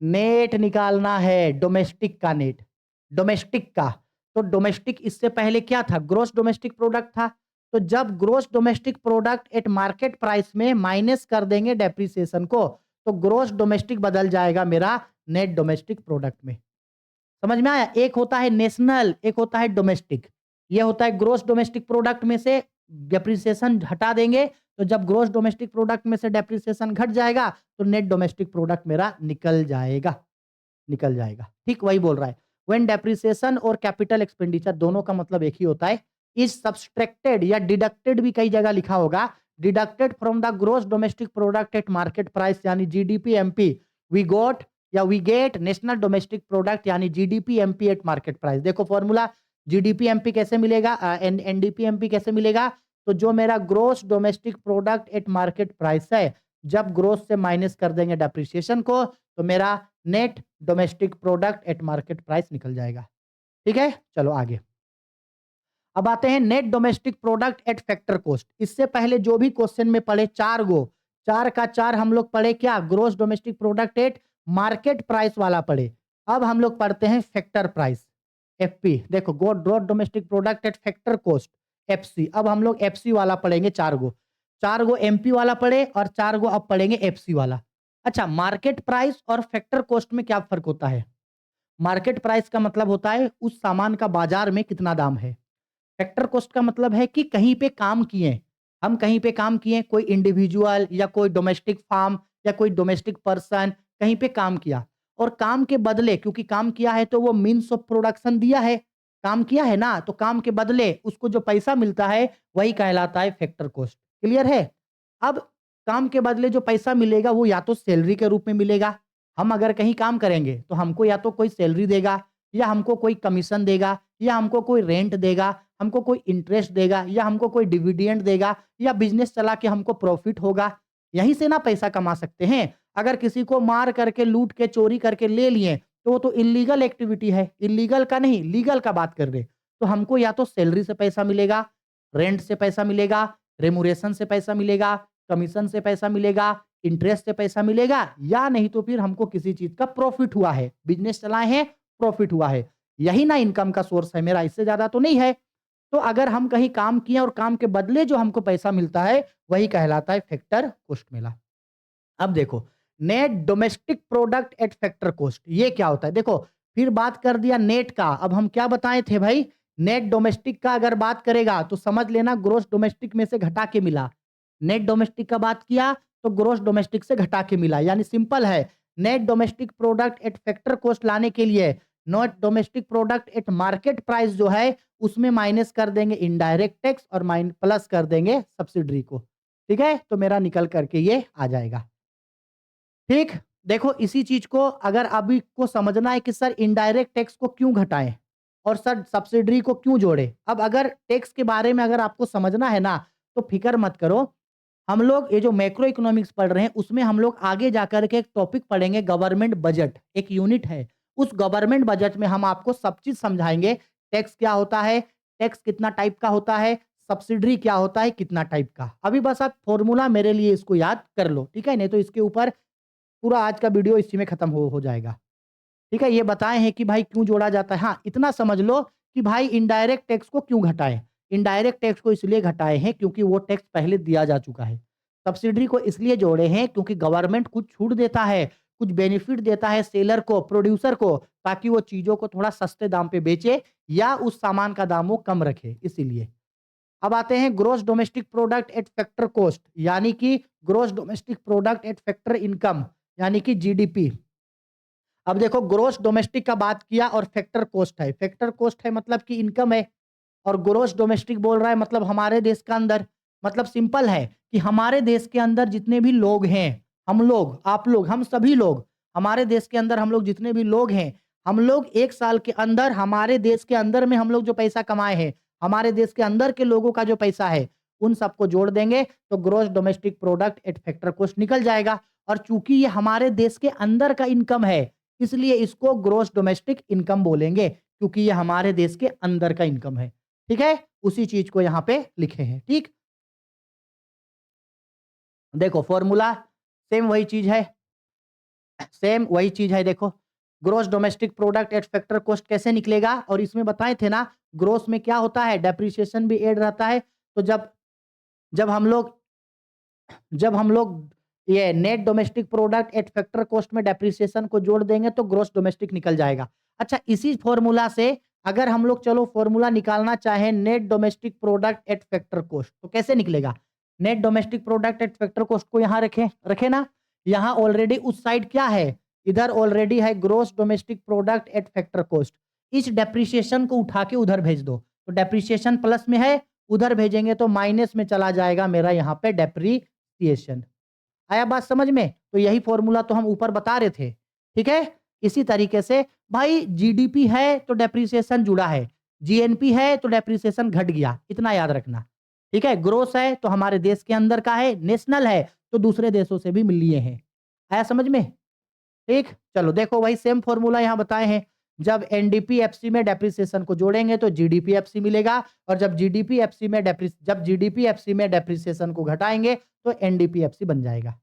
नेट निकालना है डोमेस्टिक का, नेट डोमेस्टिक का। तो डोमेस्टिक इससे पहले क्या था, ग्रोस डोमेस्टिक प्रोडक्ट था। तो जब gross domestic product at market price में माइनस कर देंगे डेप्रिसिएशन को, तो ग्रोस डोमेस्टिक बदल जाएगा मेरा नेट डोमेस्टिक प्रोडक्ट में। समझ में आया? एक होता है नेशनल, एक होता है डोमेस्टिक। ये होता है ग्रोस डोमेस्टिक प्रोडक्ट में से डेप्रिसिएशन हटा देंगे, तो जब ग्रोस डोमेस्टिक प्रोडक्ट में से डेप्रिसिएशन घट जाएगा तो नेट डोमेस्टिक प्रोडक्ट मेरा निकल जाएगा, निकल जाएगा। ठीक, वही बोल रहा है, व्हेन डेप्रिसिएशन और कैपिटल एक्सपेंडिचर दोनों का मतलब एक ही होता है, इज सब्सट्रैक्टेड या डिडक्टेड भी कई जगह लिखा होगा, deducted from the gross domestic product at market price यानी जीडीपी एमपी, वी गॉट या we get national domestic product यानी GDP MP at market price. देखो फॉर्मूला, जीडीपी एमपी कैसे मिलेगा, एनडीपी एमपी कैसे मिलेगा, तो जो मेरा gross domestic product at market price है, जब ग्रोस से माइनस कर देंगे डेप्रिसिएशन को, तो मेरा net domestic product at market price निकल जाएगा। ठीक है, चलो आगे। अब आते हैं net domestic product at factor cost. इससे पहले जो भी क्वेश्चन में पढ़े चार गो, चार का चार हम लोग पढ़े क्या, gross domestic product at market price वाला पढ़े। अब हम लोग पढ़ते हैं फैक्टर प्राइस, एफपी। देखो gross domestic product at factor cost, FC. अब हम लोग एफसी वाला पढ़ेंगे चार गो, चार गो एमपी वाला पढ़े और चार गो अब पढ़ेंगे एफसी वाला। अच्छा, मार्केट प्राइस और फैक्टर कॉस्ट में क्या फर्क होता है? मार्केट प्राइस का मतलब होता है उस सामान का बाजार में कितना दाम है। फैक्टर कॉस्ट का मतलब है कि कहीं पे काम किए, हम कहीं पे काम किए, कोई इंडिविजुअल या कोई डोमेस्टिक फार्म या कोई डोमेस्टिक पर्सन कहीं पे काम किया और काम के बदले, क्योंकि काम किया है तो वो मीन्स ऑफ प्रोडक्शन दिया है, काम किया है ना, तो काम के बदले उसको जो पैसा मिलता है वही कहलाता है फैक्टर कॉस्ट। क्लियर है? अब काम के बदले जो पैसा मिलेगा वो या तो सैलरी के रूप में मिलेगा, हम अगर कहीं काम करेंगे तो हमको या तो कोई सैलरी देगा या हमको कोई कमीशन देगा या हमको कोई रेंट देगा, हमको कोई इंटरेस्ट देगा या हमको कोई डिविडेंड देगा या बिजनेस चला के हमको प्रॉफिट होगा। यहीं से ना पैसा कमा सकते हैं। अगर किसी को मार करके, लूट के, चोरी करके ले लिए तो वो तो इल्लीगल एक्टिविटी है, इल्लीगल का नहीं, लीगल का बात कर रहे। तो हमको या तो सैलरी से पैसा मिलेगा, रेंट से पैसा मिलेगा, रेमुरेशन से पैसा मिलेगा, कमीशन से पैसा मिलेगा, इंटरेस्ट से पैसा मिलेगा, या नहीं तो फिर हमको किसी चीज का प्रॉफिट हुआ है, बिजनेस चलाए हैं, प्रॉफिट हुआ है। यही ना इनकम का सोर्स है मेरा, इससे ज्यादा तो नहीं है। तो अगर हम कहीं काम किए और काम के बदले जो हमको पैसा मिलता है वही कहलाता है फैक्टर कॉस्ट मिला। अब देखो, net domestic product at factor cost, ये क्या होता है? देखो, फिर बात कर दिया नेट का। अब हम क्या बताए थे भाई? नेट डोमेस्टिक का अगर बात करेगा तो समझ लेना ग्रोस डोमेस्टिक में से घटा के मिला। नेट डोमेस्टिक का बात किया तो ग्रोस डोमेस्टिक से घटा के मिला, यानी सिंपल है। Net domestic product at factor cost लाने के लिए net domestic product at market price जो है उसमें माइनस कर देंगे इनडायरेक्ट टैक्स और प्लस कर देंगे सब्सिडरी को। ठीक है, तो मेरा निकल करके ये आ जाएगा। ठीक, देखो इसी चीज को अगर अभी को समझना है कि सर इनडायरेक्ट टैक्स को क्यों घटाएं और सर सब्सिडरी को क्यों जोड़े। अब अगर टैक्स के बारे में अगर आपको समझना है ना तो फिक्र मत करो। हम लोग ये जो मैक्रो इकोनॉमिक्स पढ़ रहे हैं उसमें हम लोग आगे जाकर के एक टॉपिक पढ़ेंगे, गवर्नमेंट बजट एक यूनिट है। उस गवर्नमेंट बजट में हम आपको सब चीज समझाएंगे। टैक्स क्या होता है, टैक्स कितना टाइप का होता है, सब्सिडरी क्या होता है, कितना टाइप का। अभी बस आप फॉर्मूला मेरे लिए इसको याद कर लो, ठीक है? नहीं तो इसके ऊपर पूरा आज का वीडियो इसी में खत्म हो जाएगा। ठीक है, ये बताए हैं कि भाई क्यों जोड़ा जाता है। हाँ, इतना समझ लो कि भाई इनडायरेक्ट टैक्स को क्यों घटाएं। इनडायरेक्ट टैक्स को इसलिए घटाए हैं क्योंकि वो टैक्स पहले दिया जा चुका है। सब्सिडी को इसलिए जोड़े हैं क्योंकि गवर्नमेंट कुछ छूट देता है, कुछ बेनिफिट देता है सेलर को, प्रोड्यूसर को, ताकि वो चीजों को थोड़ा सस्ते दाम पे बेचे या उस सामान का दाम वो कम रखे, इसीलिए। अब आते हैं gross domestic product at factor cost, यानी कि gross domestic product at factor income, यानी कि जीडीपी। अब देखो, ग्रोस डोमेस्टिक का बात किया और फैक्टर कॉस्ट है। फैक्टर कॉस्ट है मतलब कि इनकम है, और ग्रोस डोमेस्टिक बोल रहा है मतलब हमारे देश का अंदर। मतलब सिंपल है कि हमारे देश के अंदर जितने भी लोग हैं, हम लोग, आप लोग, हम सभी लोग, हमारे देश के अंदर हम लोग जितने भी लोग हैं, हम लोग एक साल के अंदर हमारे देश के अंदर में हम लोग जो पैसा कमाए हैं, हमारे देश के अंदर के लोगों का जो पैसा है उन सबको जोड़ देंगे तो gross domestic product at factor cost निकल जाएगा। और चूंकि ये हमारे देश के अंदर का इनकम है इसलिए इसको ग्रोस डोमेस्टिक इनकम बोलेंगे, क्योंकि ये हमारे देश के अंदर का इनकम है। ठीक है, उसी चीज को यहाँ पे लिखे हैं। ठीक, देखो फॉर्मूला सेम वही चीज है, सेम वही चीज है। देखो, gross domestic product at factor cost कैसे निकलेगा, और इसमें बताए थे ना ग्रोस में क्या होता है, डेप्रिसिएशन भी ऐड रहता है। तो जब जब हम लोग जब हम लोग ये net domestic product at factor cost में डेप्रिसिएशन को जोड़ देंगे तो ग्रोस डोमेस्टिक निकल जाएगा। अच्छा, इसी फॉर्मूला से अगर हम लोग चलो फॉर्मूला निकालना चाहें net domestic product at factor cost तो कैसे निकलेगा? Net domestic product at factor cost को यहाँ रखें, रखे ना। यहाँ ऑलरेडी उस साइड क्या है, इधर ऑलरेडी है gross domestic product at factor cost. इस डेप्रिसिएशन को उठा के उधर भेज दो, तो डेप्रिसिएशन प्लस में है, उधर भेजेंगे तो माइनस में चला जाएगा मेरा यहाँ पे डेप्रिसिएशन। आया बात समझ में? तो यही फॉर्मूला तो हम ऊपर बता रहे थे। ठीक है, इसी तरीके से भाई जीडीपी है तो डेप्रिसिएशन जुड़ा है, जीएनपी है तो डेप्रिसिएशन घट गया, इतना याद रखना। ठीक है, ग्रोस है तो हमारे देश के अंदर का है, नेशनल है तो दूसरे देशों से भी मिल लिए हैं। आया समझ में? ठीक, चलो देखो वही सेम फॉर्मूला यहाँ बताए हैं। जब एनडीपीएफसी में डेप्रिसिएशन को जोड़ेंगे तो जीडीपीएफसी मिलेगा, और जब जीडीपीएफसी में डेप्रिसिएशन को घटाएंगे तो एनडीपीएफसी बन जाएगा।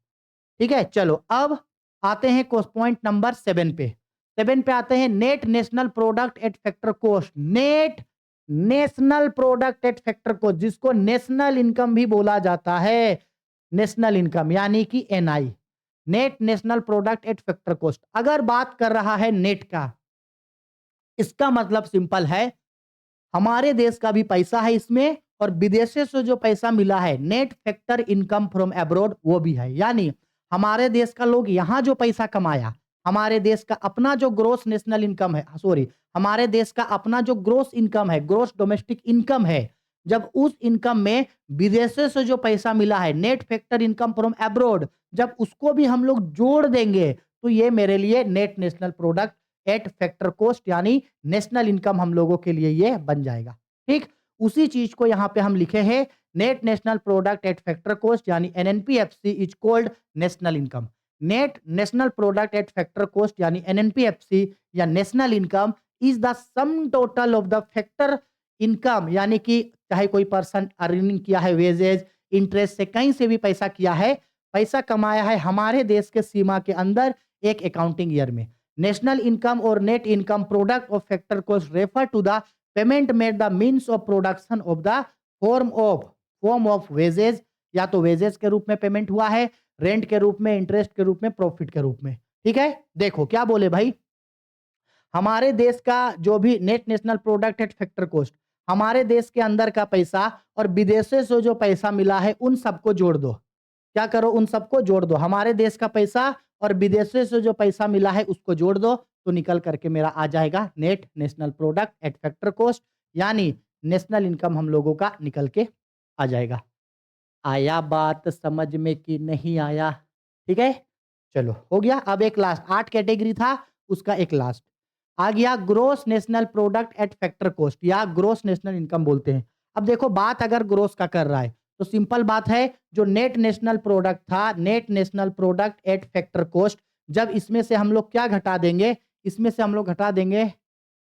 ठीक है, चलो अब आते हैं पॉइंट नंबर 7 पे। 7 पे आते हैं net national product at factor cost. Net national product at factor cost, जिसको नेशनल इनकम भी बोला जाता है, नेशनल इनकम यानी कि NI. Net national product at factor cost. अगर बात कर रहा है नेट का, इसका मतलब सिंपल है, हमारे देश का भी पैसा है इसमें और विदेशों से जो पैसा मिला है, net factor income from abroad, वो भी है। यानी हमारे देश का लोग यहां जो पैसा कमाया, हमारे देश का अपना जो ग्रोस नेशनल इनकम है, सॉरी, हमारे देश का अपना जो ग्रोस इनकम है, ग्रोस डोमेस्टिक इनकम है, जब उस इनकम में विदेशों से जो पैसा मिला है, net factor income from abroad, जब उसको भी हम लोग जोड़ देंगे तो ये मेरे लिए net national product at factor cost यानी नेशनल इनकम हम लोगों के लिए ये बन जाएगा। ठीक, उसी चीज को यहां पे हम लिखे हैं, net national product at factor cost यानी NNPFC is called national income. Net national product at factor cost यानी एनएनपीएफसी या national income is the sum total of the factor income, यानी कि चाहे कोई पर्सन अर्निंग किया है, वेजेज, इंटरेस्ट से, कहीं से भी पैसा किया है, पैसा कमाया है हमारे देश के सीमा के अंदर एक अकाउंटिंग ईयर में। नेशनल इनकम और net income product of factor cost refer to the payment made the means of production of the form of wages, या तो वेजेज के रूप में पेमेंट हुआ है, रेंट के रूप में, इंटरेस्ट के रूप में, प्रॉफिट के रूप में। ठीक है, देखो क्या बोले भाई, हमारे देश का जो भी net national product at factor cost, हमारे देश के अंदर का पैसा और विदेशों से जो पैसा मिला है उन सबको जोड़ दो। क्या करो, उन सबको जोड़ दो। हमारे देश का पैसा और विदेशों से जो पैसा मिला है उसको जोड़ दो, तो निकल करके मेरा आ जाएगा net national product at factor cost, यानी नेशनल इनकम हम लोगों का निकल के आ जाएगा। आया बात समझ में कि नहीं आया? ठीक है, चलो हो गया। अब एक लास्ट, 8 कैटेगरी था, उसका एक लास्ट आ गया, gross national product at factor cost या ग्रोस नेशनल इनकम बोलते हैं। अब देखो, बात अगर ग्रोस का कर रहा है तो सिंपल बात है, जो नेट नेशनल प्रोडक्ट था, net national product at factor cost, जब इसमें से हम लोग क्या घटा देंगे, इसमें से हम लोग घटा देंगे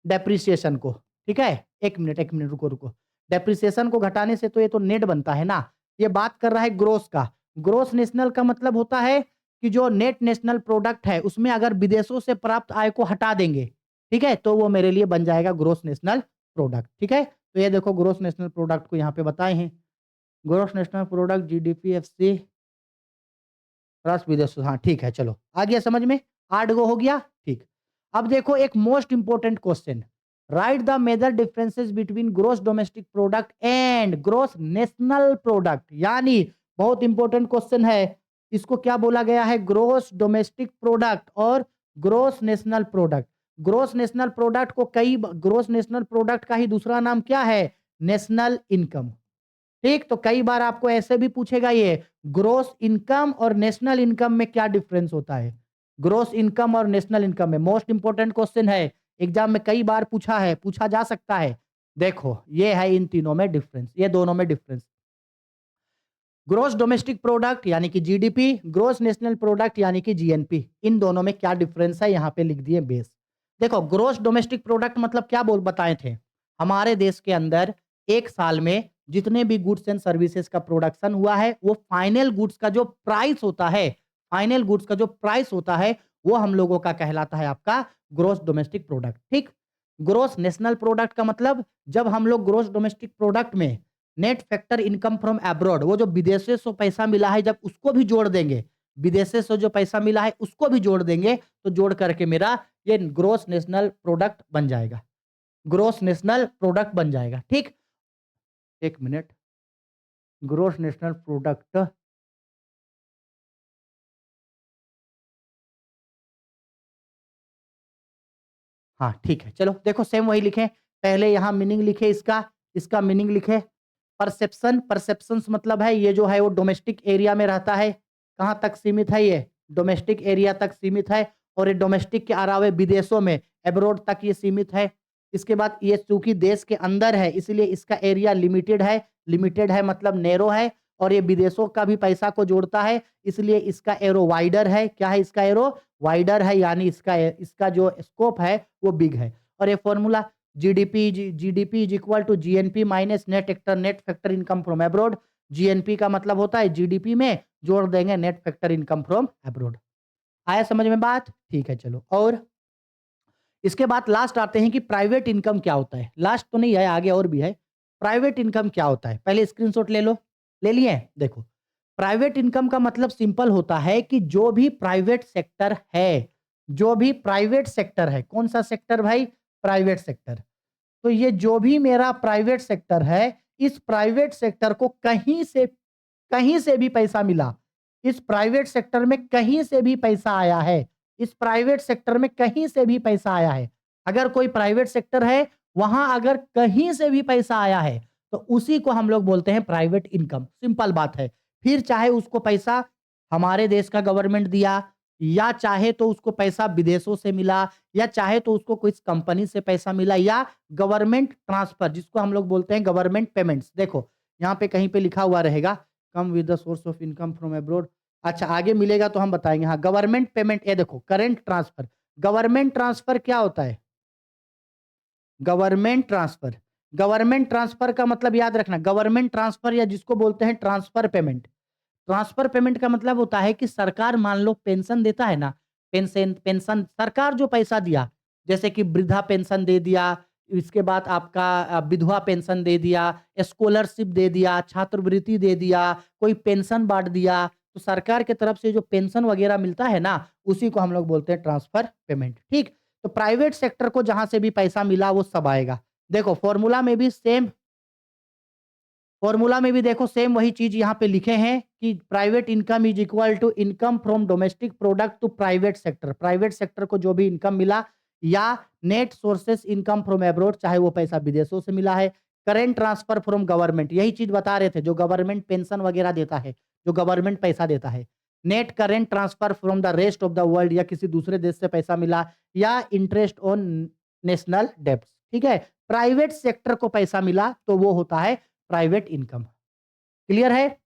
डेप्रिसिएशन को। ठीक है, एक मिनट रुको रुको, डेप्रिसिएशन को घटाने से तो ये तो नेट बनता है ना, ये बात कर रहा है ग्रोस का। ग्रोस नेशनल का मतलब होता है कि जो नेट नेशनल प्रोडक्ट है उसमें अगर विदेशों से प्राप्त आय को हटा देंगे, ठीक है, तो वो मेरे लिए बन जाएगा ग्रोस नेशनल प्रोडक्ट। ठीक है, तो ये देखो ग्रोस नेशनल प्रोडक्ट को यहाँ पे बताए हैं, gross national product GDP FC plus विदेशों, हाँ ठीक है, चलो आ गया समझ में, 8 गो हो गया। ठीक, अब देखो एक most important question, right the major differences between gross domestic product and gross national product, यानी बहुत इंपॉर्टेंट क्वेश्चन है, इसको क्या बोला गया है, ग्रोस डोमेस्टिक प्रोडक्ट और gross national product. Gross national product को कई, ग्रोस नेशनल प्रोडक्ट का ही दूसरा नाम क्या है, नेशनल इनकम। ठीक, तो कई बार आपको ऐसे भी पूछेगा, ये ग्रोस इनकम और नेशनल इनकम में क्या डिफरेंस होता है, ग्रोस इनकम और नेशनल इनकम में, मोस्ट इंपोर्टेंट क्वेश्चन है, एग्जाम में कई बार पूछा है, पूछा जा सकता है। देखो ये है इन तीनों में डिफरेंस, ये दोनों में डिफरेंस, ग्रोस डोमेस्टिक प्रोडक्ट यानी कि जीडीपी, ग्रोस नेशनल प्रोडक्ट यानी कि जीएनपी, इन दोनों में क्या डिफरेंस है यहाँ पे लिख दिए बेस। देखो ग्रोस डोमेस्टिक प्रोडक्ट मतलब क्या बोल बताए थे, हमारे देश के अंदर एक साल में जितने भी गुड्स एंड सर्विसेज का प्रोडक्शन हुआ है, वो फाइनल गुड्स का जो प्राइस होता है, फाइनल गुड्स का जो प्राइस होता है, वो हम लोगों का कहलाता है आपका ग्रोस डोमेस्टिक प्रोडक्ट। ठीक, ग्रोस नेशनल प्रोडक्ट का मतलब जब हम लोग ग्रोस डोमेस्टिक प्रोडक्ट में net factor income from abroad, वो जो विदेशों से पैसा मिला है जब उसको भी जोड़ देंगे, विदेशों से जो पैसा मिला है उसको भी जोड़ देंगे, तो जोड़ करके मेरा ये ग्रोस नेशनल प्रोडक्ट बन जाएगा, ग्रोस नेशनल प्रोडक्ट बन जाएगा। ठीक, एक मिनट, ग्रोस नेशनल प्रोडक्ट, हाँ ठीक है, चलो देखो सेम वही लिखे, पहले यहाँ मीनिंग लिखे इसका, इसका मीनिंग लिखे, परसेप्शन, परसेप्शंस मतलब है ये जो है वो डोमेस्टिक एरिया में रहता है, कहाँ तक सीमित है, ये डोमेस्टिक एरिया तक सीमित है, और ये डोमेस्टिक के अलावा विदेशों में, एब्रोड तक ये सीमित है। इसके बाद ये चूंकि देश के अंदर है इसलिए इसका एरिया लिमिटेड है, लिमिटेड है मतलब नैरो है, और ये विदेशों का भी पैसा को जोड़ता है, इसलिए इसका एरो वाइडर है। क्या है, इसका एरो वाइडर है, यानी इसका इसका जो स्कोप है वो बिग है। और ये formula GDP is equal to GNP minus net factor income from abroad. GNP का मतलब होता है जीडीपी में जोड़ देंगे net factor income from abroad. आया समझ में बात? ठीक है, चलो। और इसके बाद लास्ट आते हैं कि प्राइवेट इनकम क्या होता है। लास्ट तो नहीं है, आगे और भी है। प्राइवेट इनकम क्या होता है, पहले स्क्रीनशॉट ले लो। ले लिए? देखो, प्राइवेट इनकम का मतलब सिंपल होता है कि जो भी प्राइवेट सेक्टर है, जो भी प्राइवेट सेक्टर है, कौन सा सेक्टर भाई? Private sector. तो ये जो भी मेरा प्राइवेट सेक्टर है, इस प्राइवेट सेक्टर को कहीं से भी पैसा मिला, इस प्राइवेट सेक्टर में कहीं से भी पैसा आया है, इस प्राइवेट सेक्टर में कहीं से भी पैसा आया है। अगर कोई प्राइवेट सेक्टर है, वहां अगर कहीं से भी पैसा आया है, तो उसी को हम लोग बोलते हैं प्राइवेट इनकम। सिंपल बात है। फिर चाहे उसको पैसा हमारे देश का गवर्नमेंट दिया, या चाहे तो उसको पैसा विदेशों से मिला, या चाहे तो उसको कोई कंपनी से पैसा मिला, या गवर्नमेंट ट्रांसफर, जिसको हम लोग बोलते हैं गवर्नमेंट पेमेंट्स। देखो यहाँ पे कहीं पे लिखा हुआ रहेगा, come with the source of income from abroad. अच्छा, आगे मिलेगा तो हम बताएंगे। हाँ, गवर्नमेंट पेमेंट, ये देखो करंट ट्रांसफर। गवर्नमेंट ट्रांसफर क्या होता है? Government transfer. गवर्नमेंट ट्रांसफर का मतलब याद रखना, गवर्नमेंट ट्रांसफर या जिसको बोलते हैं ट्रांसफर पेमेंट। ट्रांसफर पेमेंट का मतलब होता है कि सरकार मान लो पेंशन देता है ना, पेंशन पेंशन सरकार जो पैसा दिया, जैसे कि वृद्धा पेंशन दे दिया, इसके बाद आपका विधवा पेंशन दे दिया, स्कॉलरशिप दे दिया, छात्रवृत्ति दे दिया, कोई पेंशन बांट दिया, तो सरकार की तरफ से जो पेंशन वगैरह मिलता है ना, उसी को हम लोग बोलते हैं ट्रांसफर पेमेंट। ठीक, तो प्राइवेट सेक्टर को जहां से भी पैसा मिला वो सब आएगा। देखो फॉर्मूला में भी देखो सेम वही चीज यहाँ पे लिखे हैं कि private income is equal to income from domestic product to private sector. Private sector को जो भी इनकम मिला, या net sources income from abroad, चाहे वो पैसा विदेशों से मिला है, करेंट ट्रांसफर फ्रॉम गवर्नमेंट, यही चीज बता रहे थे, जो गवर्नमेंट पेंशन वगैरह देता है, जो गवर्नमेंट पैसा देता है, net current transfer from the rest of the world, या किसी दूसरे देश से पैसा मिला, या इंटरेस्ट ऑन नेशनल डेब्ट। ठीक है, प्राइवेट सेक्टर को पैसा मिला तो वो होता है प्राइवेट इनकम। क्लियर है?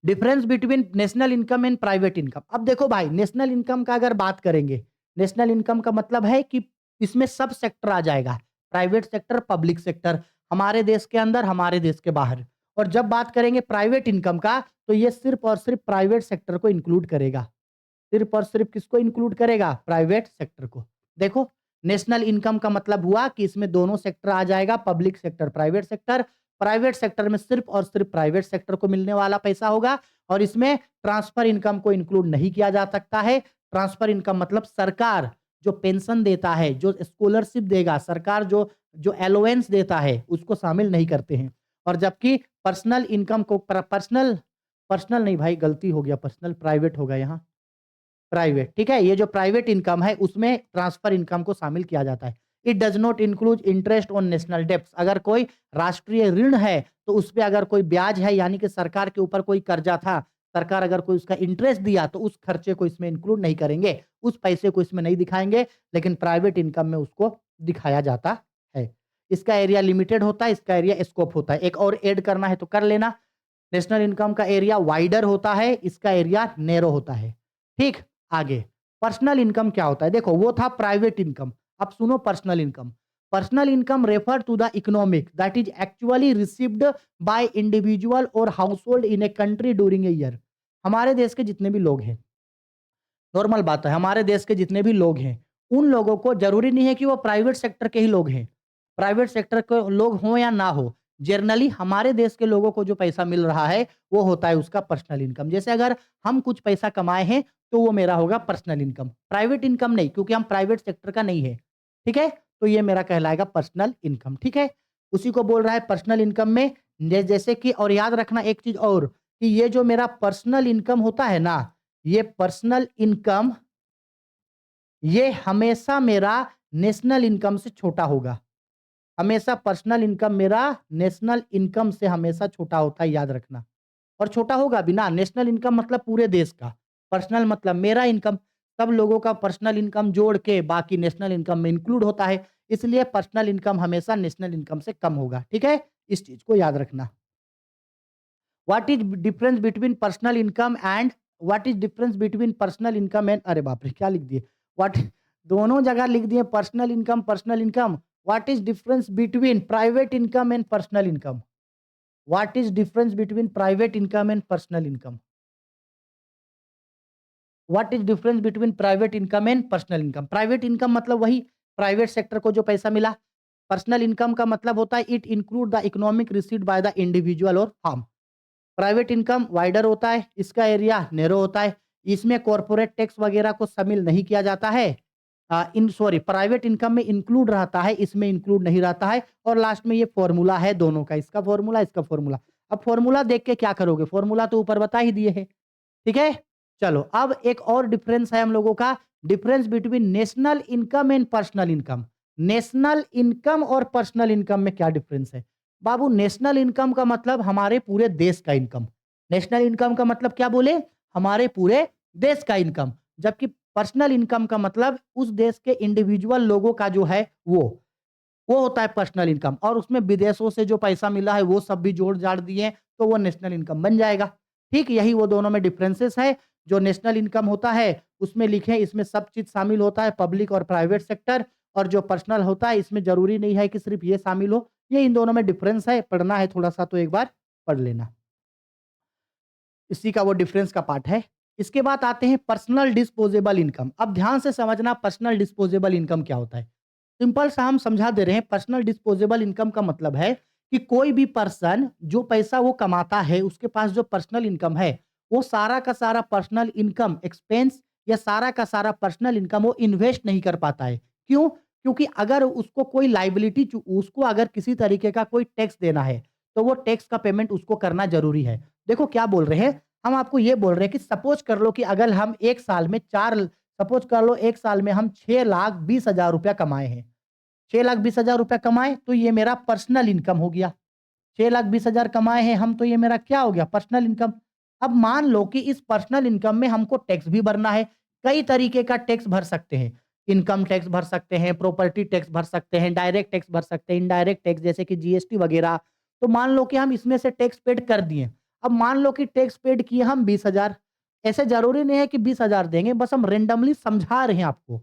Difference between national income and private income. अब देखो भाई, नेशनल इनकम का अगर बात करेंगे, नेशनल इनकम का मतलब है कि इसमें सब सेक्टर आ जाएगा, प्राइवेट सेक्टर, पब्लिक सेक्टर, हमारे देश के अंदर, हमारे देश के बाहर। और जब बात करेंगे प्राइवेट इनकम का, तो ये सिर्फ और सिर्फ प्राइवेट सेक्टर को इंक्लूड करेगा। सिर्फ और सिर्फ किसको इंक्लूड करेगा? प्राइवेट सेक्टर को। देखो, नेशनल इनकम का मतलब हुआ कि इसमें दोनों सेक्टर आ जाएगा, public sector, private sector. Private sector में सिर्फ और सिर्फ प्राइवेट सेक्टर को मिलने वाला पैसा होगा, और इसमें ट्रांसफर इनकम को इंक्लूड नहीं किया जा सकता है। ट्रांसफर इनकम मतलब सरकार जो पेंशन देता है, जो स्कॉलरशिप देगा, सरकार जो जो अलाउंस देता है, उसको शामिल नहीं करते हैं। और जबकि पर्सनल इनकम को पर्सनल पर्सनल नहीं भाई, गलती हो गया, पर्सनल प्राइवेट होगा यहाँ, प्राइवेट। ठीक है, ये जो प्राइवेट इनकम है उसमें ट्रांसफर इनकम को शामिल किया जाता है। It does not include interest on national debts. अगर कोई राष्ट्रीय ऋण है तो उस पे अगर कोई ब्याज है, यानी कि सरकार के ऊपर कोई कर्जा था, सरकार अगर कोई उसका इंटरेस्ट दिया, तो उस खर्चे को इसमें इंक्लूड नहीं करेंगे, उस पैसे को इसमें नहीं दिखाएंगे, लेकिन प्राइवेट इनकम में उसको दिखाया जाता है। इसका एरिया लिमिटेड होता है, इसका एरिया स्कोप होता है। एक और ऐड करना है तो कर लेना। नेशनल इनकम का एरिया वाइडर होता है, इसका एरिया नैरो होता है। ठीक, आगे पर्सनल इनकम क्या होता है? देखो, वो था प्राइवेट इनकम, अब सुनो personal income. Personal income refer to the economic that is actually received by individual और household in a country during a year. हमारे देश के जितने भी लोग हैं, नॉर्मल बात है, हमारे देश के जितने भी लोग हैं, उन लोगों को जरूरी नहीं है कि वो प्राइवेट सेक्टर के ही लोग हैं, प्राइवेट सेक्टर के लोग हों या ना हो, जनरली हमारे देश के लोगों को जो पैसा मिल रहा है वो होता है उसका पर्सनल इनकम। जैसे अगर हम कुछ पैसा कमाए हैं तो वो मेरा होगा पर्सनल इनकम, प्राइवेट इनकम नहीं, क्योंकि हम प्राइवेट सेक्टर का नहीं है। ठीक है, तो ये मेरा कहलाएगा पर्सनल इनकम। ठीक है, उसी को बोल रहा है पर्सनल इनकम में। जैसे कि, और याद रखना एक चीज और, कि ये जो मेरा पर्सनल इनकम होता है ना, ये पर्सनल इनकम, ये हमेशा मेरा नेशनल इनकम से छोटा होगा। हमेशा पर्सनल इनकम मेरा नेशनल इनकम से हमेशा छोटा होता है, याद रखना। और छोटा होगा भी ना, नेशनल इनकम मतलब पूरे देश का, पर्सनल मतलब मेरा इनकम, सब लोगों का पर्सनल इनकम जोड़ के बाकी नेशनल इनकम में इंक्लूड होता है, इसलिए पर्सनल इनकम हमेशा नेशनल इनकम से कम होगा। ठीक है, इस चीज को याद रखना। What is difference between personal income and what is difference between personal income and, अरे बाप रे क्या लिख दिए, व्हाट, दोनों जगह लिख दिए personal income personal income. What is difference between private income and personal income? What is difference between private income and personal income? What is difference between private income and personal income? Private income मतलब वही private sector को जो पैसा मिला। Personal income का मतलब होता है it include the economic received by the individual और फर्म। प्राइवेट इनकम वाइडर होता है, इसका एरिया नैरो होता है। इसमें कॉर्पोरेट टैक्स वगैरह को शामिल नहीं किया जाता है। प्राइवेट इनकम में इंक्लूड रहता है, इसमें इंक्लूड नहीं रहता है। और लास्ट में ये फॉर्मूला है दोनों का, इसका फॉर्मूला, इसका फॉर्मूला। अब फॉर्मूला देख के क्या करोगे? फॉर्मूला तो ऊपर बता ही दिए हैं। ठीक है? चलो, अब एक और डिफरेंस है हम लोगों का, difference between national income and personal income. National income और पर्सनल इनकम में क्या डिफरेंस है? बाबू, नेशनल इनकम का मतलब हमारे पूरे देश का इनकम। नेशनल इनकम का मतलब क्या बोले? हमारे पूरे देश का इनकम। जबकि पर्सनल इनकम का मतलब उस देश के इंडिविजुअल लोगों का जो है वो होता है पर्सनल इनकम। और उसमें विदेशों से जो पैसा मिला है वो सब भी जोड़-जाड़ दिए तो वो नेशनल इनकम बन जाएगा। ठीक, यही वो दोनों में डिफरेंसेस है। जो नेशनल इनकम होता है उसमें लिखें, इसमें सब चीज़ शामिल होता है, पब्लिक और प्राइवेट सेक्टर। और जो पर्सनल होता है इसमें ज़रूरी नहीं है कि सिर्फ़ ये शामिल हो। ये इन दोनों में डिफरेंस है, पढ़ना है थोड़ा-सा तो एक बार पढ़ लेना। इसी का वो डिफरेंस का पार्ट है। इसके बाद आते हैं पर्सनल डिस्पोजेबल इनकम। अब ध्यान से समझना पर्सनल डिस्पोजेबल इनकम क्या होता है। सिंपल सा हम समझा दे रहे हैं। पर्सनल डिस्पोजेबल इनकम का मतलब है कि कोई भी पर्सन जो पैसा वो कमाता है, उसके पास जो पर्सनल इनकम है, वो सारा का सारा पर्सनल इनकम एक्सपेंस या सारा का सारा पर्सनल इनकम वो इन्वेस्ट नहीं कर पाता है। क्यों? क्योंकि अगर उसको कोई लायबिलिटी, उसको अगर किसी तरीके का कोई टैक्स देना है, तो वो टैक्स का पेमेंट उसको करना ज़रूरी है। देखो क्या बोल रहे हैं, हम आपको ये बोल रहे हैं कि सपोज़ कर लो कि अगर हम 1 साल में 4 सपोज़ कर लो 1 साल में हम 6,20,000 रुपया कमाए हैं। 6,20,000 रुपया कमाए तो ये मेरा पर्सनल इनकम हो गया। 6,20,000 कमाए हैं हम तो ये मेरा क्या हो गया? Personal income. अब मान लो कि इस पर्सनल इनकम में हमको टैक्स भी भरना है। कई तरीके का टैक्स भर सकते हैं। इनकम टैक्स भर सकते हैं, प्रॉपर्टी टैक्स भर सकते हैं, डायरेक्ट टैक्स भर सकते हैं, इनडायरेक्ट टैक्स जैसे कि जीएसटी वगैरह। तो मान लो कि हम इसमें से टैक्स पेड कर दिए। अब मान लो कि टैक्स पेड किए हम 20,000। ऐसे ज़रूरी नहीं है कि 20,000 देंगे, बस हम रैंडमली समझा रहे हैं आपको।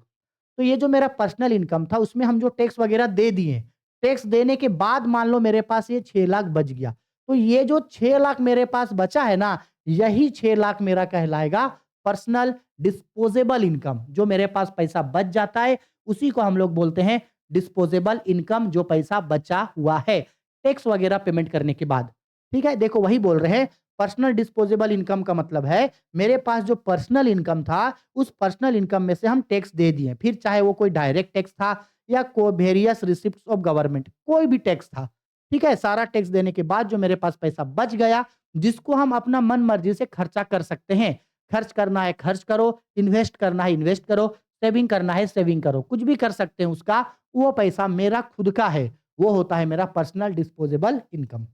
तो ये जो मेरा पर्सनल इनकम था उसमें हम जो टैक्स वगैरह दे दिए, टैक्स देने के बाद मान लो मेरे पास ये 6 लाख बच गया। तो ये जो 6 लाख मेरे पास बचा है ना, यही 6 लाख मेरा कहलाएगा पर्सनल डिस्पोजेबल इनकम। जो मेरे पास पैसा बच जाता है उसी को हम लोग बोलते हैं डिस्पोजेबल इनकम, जो पैसा बचा हुआ है टैक्स वगैरह पेमेंट करने के बाद। ठीक है, देखो वही बोल रहे हैं। पर्सनल डिस्पोजेबल इनकम का मतलब है मेरे पास जो पर्सनल इनकम था उस पर्सनल इनकम में से हम टैक्स दे दिए, फिर चाहे वो कोई डायरेक्ट टैक्स था या को वेरियस रिसिप्ट्स ऑफ गवर्नमेंट, कोई भी टैक्स था। ठीक है, सारा टैक्स देने के बाद जो मेरे पास पैसा बच गया, जिसको हम अपना मन मर्जी से खर्चा कर सकते हैं। खर्च करना है खर्च करो, इन्वेस्ट करना है इन्वेस्ट करो, सेविंग करना है सेविंग करो, कुछ भी कर सकते हैं उसका। वो पैसा मेरा खुद का है, वो होता है मेरा पर्सनल डिस्पोजेबल इनकम।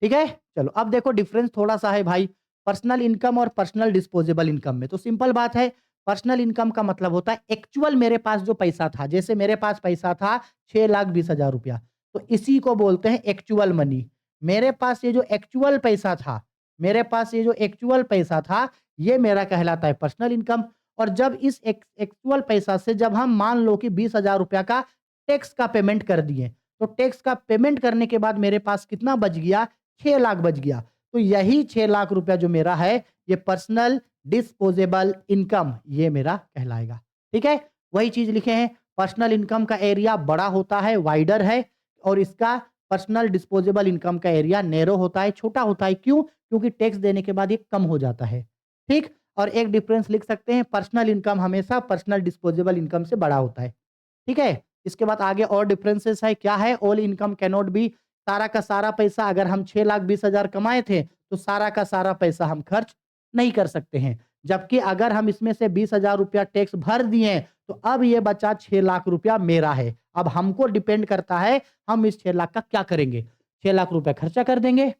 ठीक है? चलो, अब देखो डिफरेंस थोड़ा-सा है भाई, पर्सनल इनकम और पर्सनल डिस्पोजेबल इनकम में। तो सिंपल बात है, पर्सनल इनकम का मतलब होता है एक्चुअल मेरे पास जो पैसा था, जैसे मेरे पास पैसा था 6,20,000 रुपया, तो इसी को बोलते हैं एक्चुअल मनी। मेरे पास ये जो एक्चुअल पैसा था, मेरे पास ये जो एक्चुअल पैसा था, ये मेरा कहलाता है पर्सनल इनकम। और जब इस एक्चुअल पैसा से जब हम मान लो कि 20,000 रुपया का टैक्स का पेमेंट कर दिए, तो टैक्स का पेमेंट करने के बाद मेरे पास कितना बच गया? 6 लाख बच गया। तो यही 6 लाख रुपया जो मेरा है, ये पर्सनल डिस्पोजेबल इनकम ये मेरा कहलाएगा। ठीक है? वही चीज़ लिखे हैं, पर्सनल इनकम का एरिया बड़ा होता है, वाइडर है। और इसका पर्सनल डिस्पोजेबल इनकम का एरिया नैरो होता है, छोटा होता है। क्यों? क्योंकि टैक्स देने के बाद ये कम हो जाता है। ठीक? और एक डिफरेंस लिख सकते हैं, पर्सनल इनकम हमेशा पर्सनल डिस्पोजेबल इनकम से बड़ा होता है। ठीक है? इसके बाद आगे और डिफरेंसेस है, क्या है? All income can not be, सारा का सारा पैसा अगर हम 6,20,000 कमाए थे, तो सारा का सारा पैसा हम खर्च नहीं कर सकते हैं। जबकि अगर हम इसमें से 20,000 रुपया टैक्स भर दिए, तो अब ये बचा 6 लाख रुपया मेरा है। अब हमको डिपेंड करता है, हम इस 6 लाख का क्या करेंगे? 6 लाख रुपया खर्चा कर देंगे,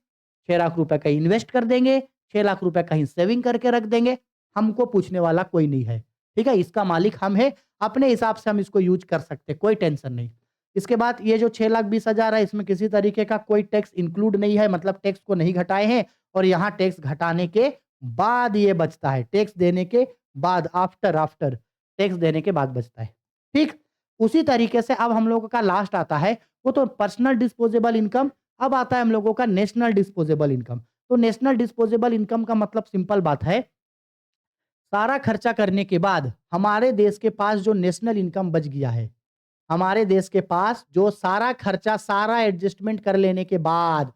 6 लाख रुपया कहीं इन्वेस्ट कर देंगे, 6 लाख रुपया कहीं सेविंग करके रख देंगे। हमको पूछने वाला कोई नहीं है। ठीक है? इसका मालिक हम हैं, अपने हिसाब से हम इसको यूज़ कर सकते हैं, कोई टेंशन नहीं। इसके बाद ये जो 6,20,000 है, इसमें किसी तरीके का कोई टैक्स इंक्लूड नहीं है, मतलब टैक्स को नहीं घटाए हैं। और यहाँ टैक्स घटाने के बाद ये बचता है, टैक्स देने के बाद, आफ्टर आफ्टर टैक्स देने के बाद बचता है। ठीक? उसी तरीके से अब हम लोगों का लास्ट आता है, वो तो पर्सनल डिस्पोजेबल इनकम। अब आता है हम लोगों का नेशनल डिस्पोजेबल इनकम। तो नेशनल डिस्पोजेबल इनकम का मतलब सिंपल बात है, सारा खर्चा करने के बाद हमारे देश के पास जो नेशनल इनकम बच गया है, हमारे देश के पास जो सारा खर्चा, सारा एडजस्टमेंट कर लेने के बाद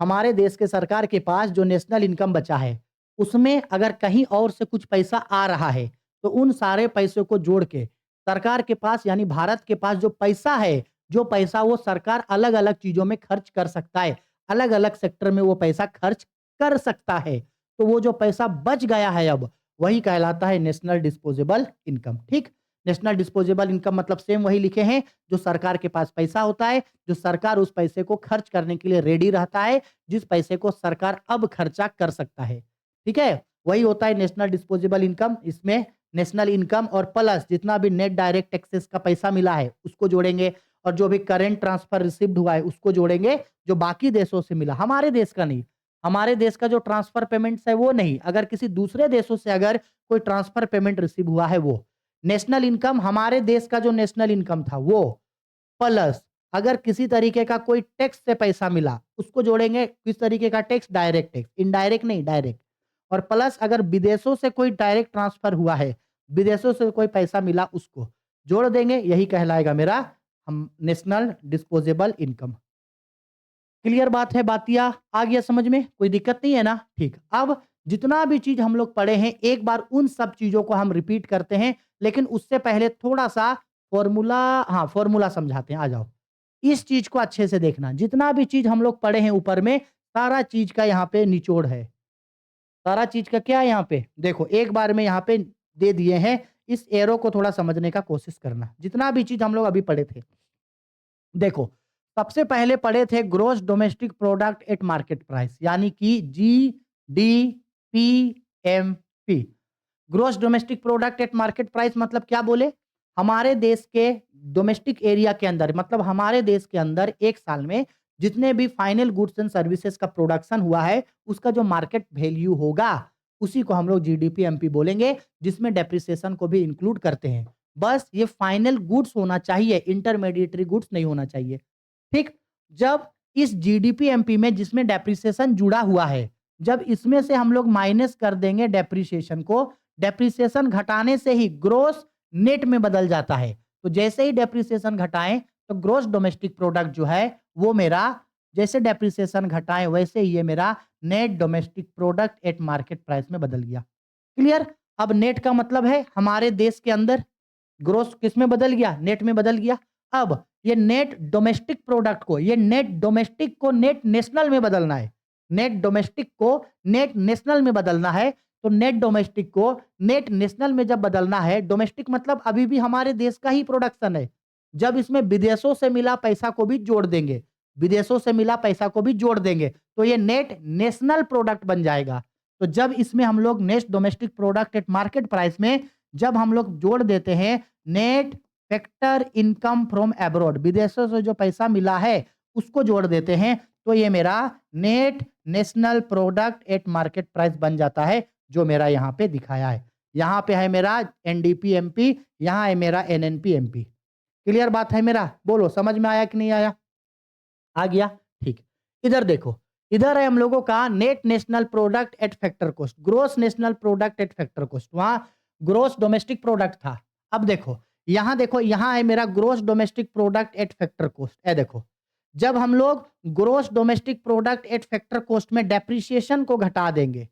हमारे देश के सरकार के पास जो नेशनल इनकम बचा है, उसमें अगर कहीं और से कुछ पैसा आ रहा है, तो उन सारे पैसों को जोड़ के सरकार के पास यानी भारत के पास जो पैसा है, जो पैसा वो सरकार अलग-अलग चीज़ों में खर्च कर सकता है, अलग-अलग सेक्टर में वो पैसा खर्च कर सकता है। तो वो जो पैसा बच गया है अब, वही कहलाता है नेशनल डिस्पोजेबल इनकम, ठीक? नेशनल डिस्पोजेबल इनकम मतलब सेम वही लिखे हैं, जो सरकार के पास पैसा होता है, जो सरकार उस पैसे को खर्च करने के लिए रेडी रहता है, जिस पैसे को सरकार अब खर्चा कर सकता है। ठीक है? वही होता है नेशनल डिस्पोजेबल इनकम। इसमें नेशनल इनकम और प्लस जितना भी नेट डायरेक्ट टैक्सेस का पैसा मिला है, उसको जोड़ेंगे और जो भी करंट ट्रांसफर रिसीव्ड हुआ है, उसको जोड़ेंगे, जो बाकी देशों से मिला, हमारे देश का नहीं। हमारे देश का जो ट्रांसफर पेमेंट्स है वो नहीं, अगर किसी दूसरे देशों से अगर कोई ट्रांसफर पेमेंट रिसीव हुआ है वो। नेशनल इनकम हमारे देश का जो नेशनल इनकम था वो, प्लस अगर किसी तरीके का कोई टैक्स से पैसा मिला, उसको जोड़ेंगे। किस तरीके का टैक्स? डायरेक्ट टैक्स, इनडायरेक्ट नहीं, डायरेक्ट। और प्लस अगर विदेशों से कोई डायरेक्ट ट्रांसफर हुआ है, विदेशों से कोई पैसा मिला, उसको जोड़ देंगे। यही कहलाएगा मेरा हम नेशनल डिस्पोजेबल इनकम। क्लियर बात है? बातिया आ गया समझ में? कोई दिक्कत नहीं है ना? ठीक। अब जितना भी चीज़ हम लोग पढ़े हैं, एक बार उन सब चीज़ों को हम रिपीट करते हैं, लेकिन उससे पहले थोड़ा-सा फ़ॉर्मूला, हाँ, फ़ॉर्मूला समझाते हैं, आ जाओ। इस चीज़ को अच्छे से देखना, जितना भी चीज़ हम लोग पढ़े हैं ऊपर में, सारा चीज़ का यहाँ पे निचोड़ है। सारा चीज़ का क्या है यहाँ पे? देखो, एक बार में यहाँ पे दे दिए हैं, इस एरो को थोड़ा समझने का कोशिश करना। जितना भी चीज़ हम लोग अभी पढ़े थे। देखो, सबसे पहले पढ़े थे gross domestic product at market price, यानी कि जीडीपीएमपी। Gross domestic product at market price मतलब क्या बोले? हमारे देश के डोमेस्टिक एरिया के अंदर, मतलब हमारे देश के अंदर एक साल में जितने भी फाइनल गुड्स एंड सर्विसेज का प्रोडक्शन हुआ है, उसका जो मार्केट वैल्यू होगा, उसी को हम लोग जीडीपीएमपी बोलेंगे, जिसमें डेप्रिसिएशन को भी इंक्लूड करते हैं। बस ये फाइनल गुड्स होना चाहिए, इंटरमीडिएटरी गुड्स नहीं होना चाहिए। ठीक? जब इस जीडीपीएमपी में जिसमें डेप्रिसिएशन जुड़ा हुआ है, जब इसमें से हम लोग माइनस कर देंगे डेप्रिसिएशन को, डेप्रिसिएशन घटाने से ही ग्रॉस नेट में बदल जाता है। तो जैसे ही डेप्रिसिएशन घटाएं, तो ग्रॉस डोमेस्टिक प्रोडक्ट जो है वो मेरा, जैसे डेप्रिसिएशन घटाएं वैसे ही ये मेरा net domestic product at market price में बदल गया। क्लियर? अब नेट का मतलब है हमारे देश के अंदर, ग्रोस किस में बदल गया? नेट में बदल गया। अब ये नेट डोमेस्टिक प्रोडक्ट को, ये नेट डोमेस्टिक को नेट नेशनल में बदलना है। नेट डोमेस्टिक को नेट नेशनल में बदलना है। तो नेट डोमेस्टिक को नेट नेशनल में जब बदलना है, डोमेस्टिक मतलब अभी भी हमारे देश का ही प्रोडक्शन है। जब इसमें विदेशों से मिला पैसा को भी जोड़ देंगे, विदेशों से मिला पैसा को भी जोड़ देंगे, तो ये नेट नेशनल प्रोडक्ट बन जाएगा। तो जब इसमें हम लोग net domestic product at market price में जब हम लोग जोड़ देते हैं net factor income from abroad, विदेशों से जो पैसा मिला है उसको जोड़ देते हैं, तो ये मेरा net national product at market price बन जाता है, जो मेरा यहाँ पे दिखाया है। यहाँ पे है मेरा एनडीपीएमपी, यहाँ है मेरा एनएनपीएमपी। क्लियर बात है मेरा? बोलो, समझ में आया कि नहीं आया? आ गया? ठीक। इधर देखो, इधर है हम लोगों का net national product at factor cost, gross national product at factor cost. वहां ग्रोस डोमेस्टिक प्रोडक्ट था। अब देखो, यहां है मेरा gross domestic product at factor cost. ए देखो, जब हम लोग gross domestic product at factor cost में डेप्रिसिएशन को घटा देंगे,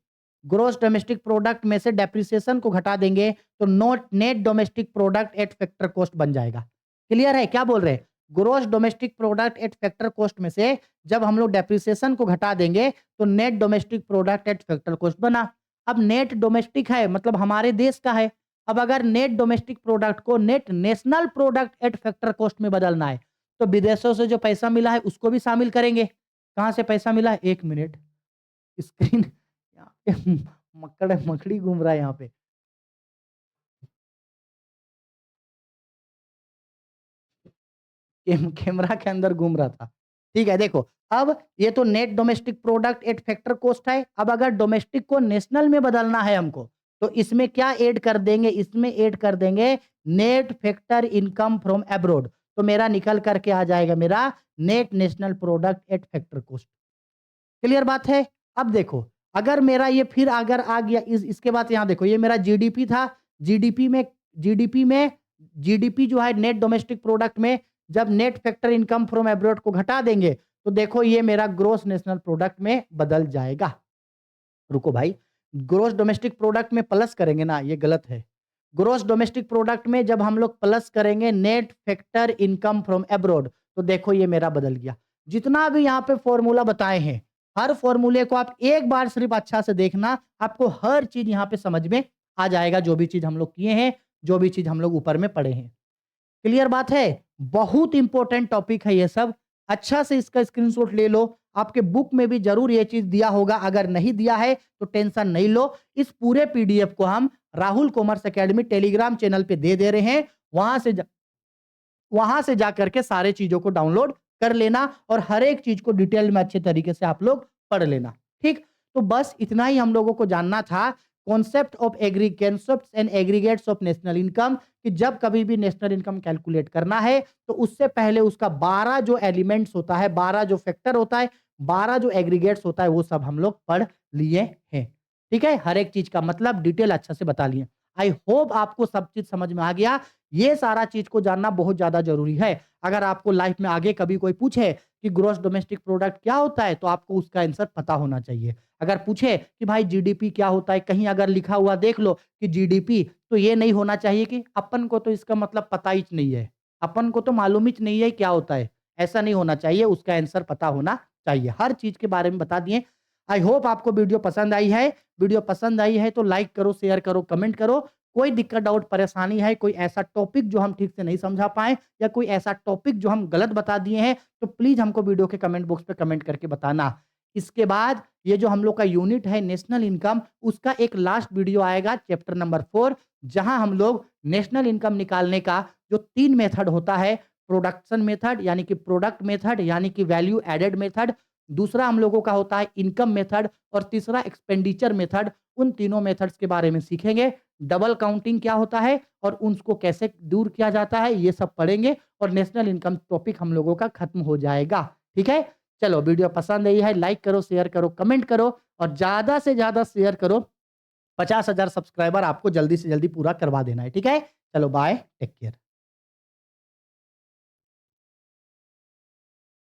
ग्रोस डोमेस्टिक प्रोडक्ट में से डेप्रिसिएशन को घटा देंगे, तो note net domestic product at factor cost बन जाएगा। क्लियर है? क्या बोल रहे हैं? Gross domestic product at factor cost में से जब हम लोग डेप्रिसिएशन को घटा देंगे, तो net domestic product at factor cost बना। अब नेट डोमेस्टिक है मतलब हमारे देश का है। अब अगर नेट डोमेस्टिक प्रोडक्ट को net national product at factor cost में बदलना है, तो विदेशों से जो पैसा मिला है उसको भी शामिल करेंगे। कहां से पैसा मिला है? एक मिनट, स्क्रीन यहाँ पे मकड़ी घूम रहा है यहाँ पे। कैमरा के अंदर घूम रहा था। ठीक है, देखो, अब ये तो net domestic product at factor cost है। अब अगर डोमेस्टिक को नेशनल में बदलना है हमको, तो इसमें क्या ऐड कर देंगे? इसमें ऐड कर देंगे net factor income from abroad. तो मेरा निकल करके आ जाएगा मेरा net national product at factor cost. Clear बात है? अब देखो, अगर मेरा ये फिर अगर आ गया इसके बाद यहाँ देखो, ये मेरा जीडीपी था। जीडीपी में जीडीपी जो है नेट डोमेस्टिक प्रोडक्ट में जब net factor income from abroad को घटा देंगे, तो देखो ये मेरा ग्रोस नेशनल प्रोडक्ट में बदल जाएगा। रुको भाई, ग्रोस डोमेस्टिक प्रोडक्ट में प्लस करेंगे ना, ये गलत है। ग्रोस डोमेस्टिक प्रोडक्ट में जब हम लोग प्लस करेंगे net factor income from abroad, तो देखो ये मेरा बदल गया। जितना भी यहाँ पे फॉर्मूला बताए हैं, हर फॉर्मूले को आप एक बार सिर्फ अच्छा से देखना, आपको हर चीज यहाँ पे समझ में आ जाएगा, जो भी चीज हम लोग किए हैं, जो भी चीज हम लोग ऊपर में पढ़े हैं। क्लियर बात है? बहुत इंपॉर्टेंट टॉपिक है ये सब। अच्छा से इसका स्क्रीनशॉट ले लो। आपके बुक में भी ज़रूर ये चीज़ दिया होगा, अगर नहीं दिया है तो टेंशन नहीं लो। इस पूरे पीडीएफ को हम Rahul commerce academy Telegram channel पे दे दे रहे हैं। वहां से जा करके सारे चीज़ों को डाउनलोड कर लेना और हर एक चीज़ को डिटेल में अच्छे तरीके से आप लोग पढ़ लेना। ठीक? तो बस इतना ही हम लोगों को जानना था, concept of concepts and aggregates of national income, कि जब कभी भी नेशनल इनकम कैलकुलेट करना है तो उससे पहले उसका 12 जो एलिमेंट्स होता है, 12 जो फैक्टर होता है, 12 जो एग्रीगेट्स होता है, वो सब हम लोग पढ़ लिए हैं। ठीक है? हर एक चीज का मतलब डिटेल अच्छा से बता लिए। आई होप आपको सब चीज समझ में आ गया। ये सारा चीज को जानना बहुत ज्यादा जरूरी है। अगर आपको लाइफ में आगे कभी कोई पूछे कि ग्रॉस डोमेस्टिक प्रोडक्ट क्या होता है, तो आपको उसका आंसर पता होना चाहिए। अगर पूछे कि भाई जीडीपी क्या होता है, कहीं अगर लिखा हुआ देख लो कि जीडीपी, तो ये नहीं होना चाहिए कि अपन को तो इसका मतलब पता ही नहीं है, अपन को तो मालूम ही नहीं है क्या होता है। ऐसा नहीं होना चाहिए, उसका आंसर पता होना चाहिए। हर चीज के बारे में बता दिए। आई होप आपको वीडियो पसंद आई है। वीडियो पसंद आई है तो लाइक करो, शेयर करो, कमेंट करो। कोई दिक्कत, डाउट, परेशानी है, कोई ऐसा टॉपिक जो हम ठीक से नहीं समझा पाए या कोई ऐसा टॉपिक जो हम गलत बता दिए हैं, तो प्लीज हमको वीडियो के कमेंट बॉक्स पे कमेंट करके बताना। इसके बाद ये जो हम लोग का यूनिट है नेशनल इनकम, उसका एक लास्ट वीडियो आएगा चैप्टर नंबर 4, जहां हम लोग नेशनल इनकम निकालने का जो 3 मेथड होता है, प्रोडक्शन मेथड यानी कि प्रोडक्ट मेथड यानी कि वैल्यू एडेड मेथड, दूसरा हम लोगों का होता है इनकम मेथड और तीसरा एक्सपेंडिचर मेथड। उन तीनों मेथड्स के बारे में सीखेंगे। डबल काउंटिंग क्या होता है और उसको कैसे दूर किया जाता है, ये सब पढ़ेंगे और नेशनल इनकम टॉपिक हम लोगों का खत्म हो जाएगा। ठीक है? चलो, वीडियो पसंद आई है, लाइक करो, शेयर करो, कमेंट करो और ज्यादा से ज्यादा शेयर करो। 50,000 सब्सक्राइबर आपको जल्दी से जल्दी पूरा करवा देना है। ठीक है? चलो, बाय, टेक केयर।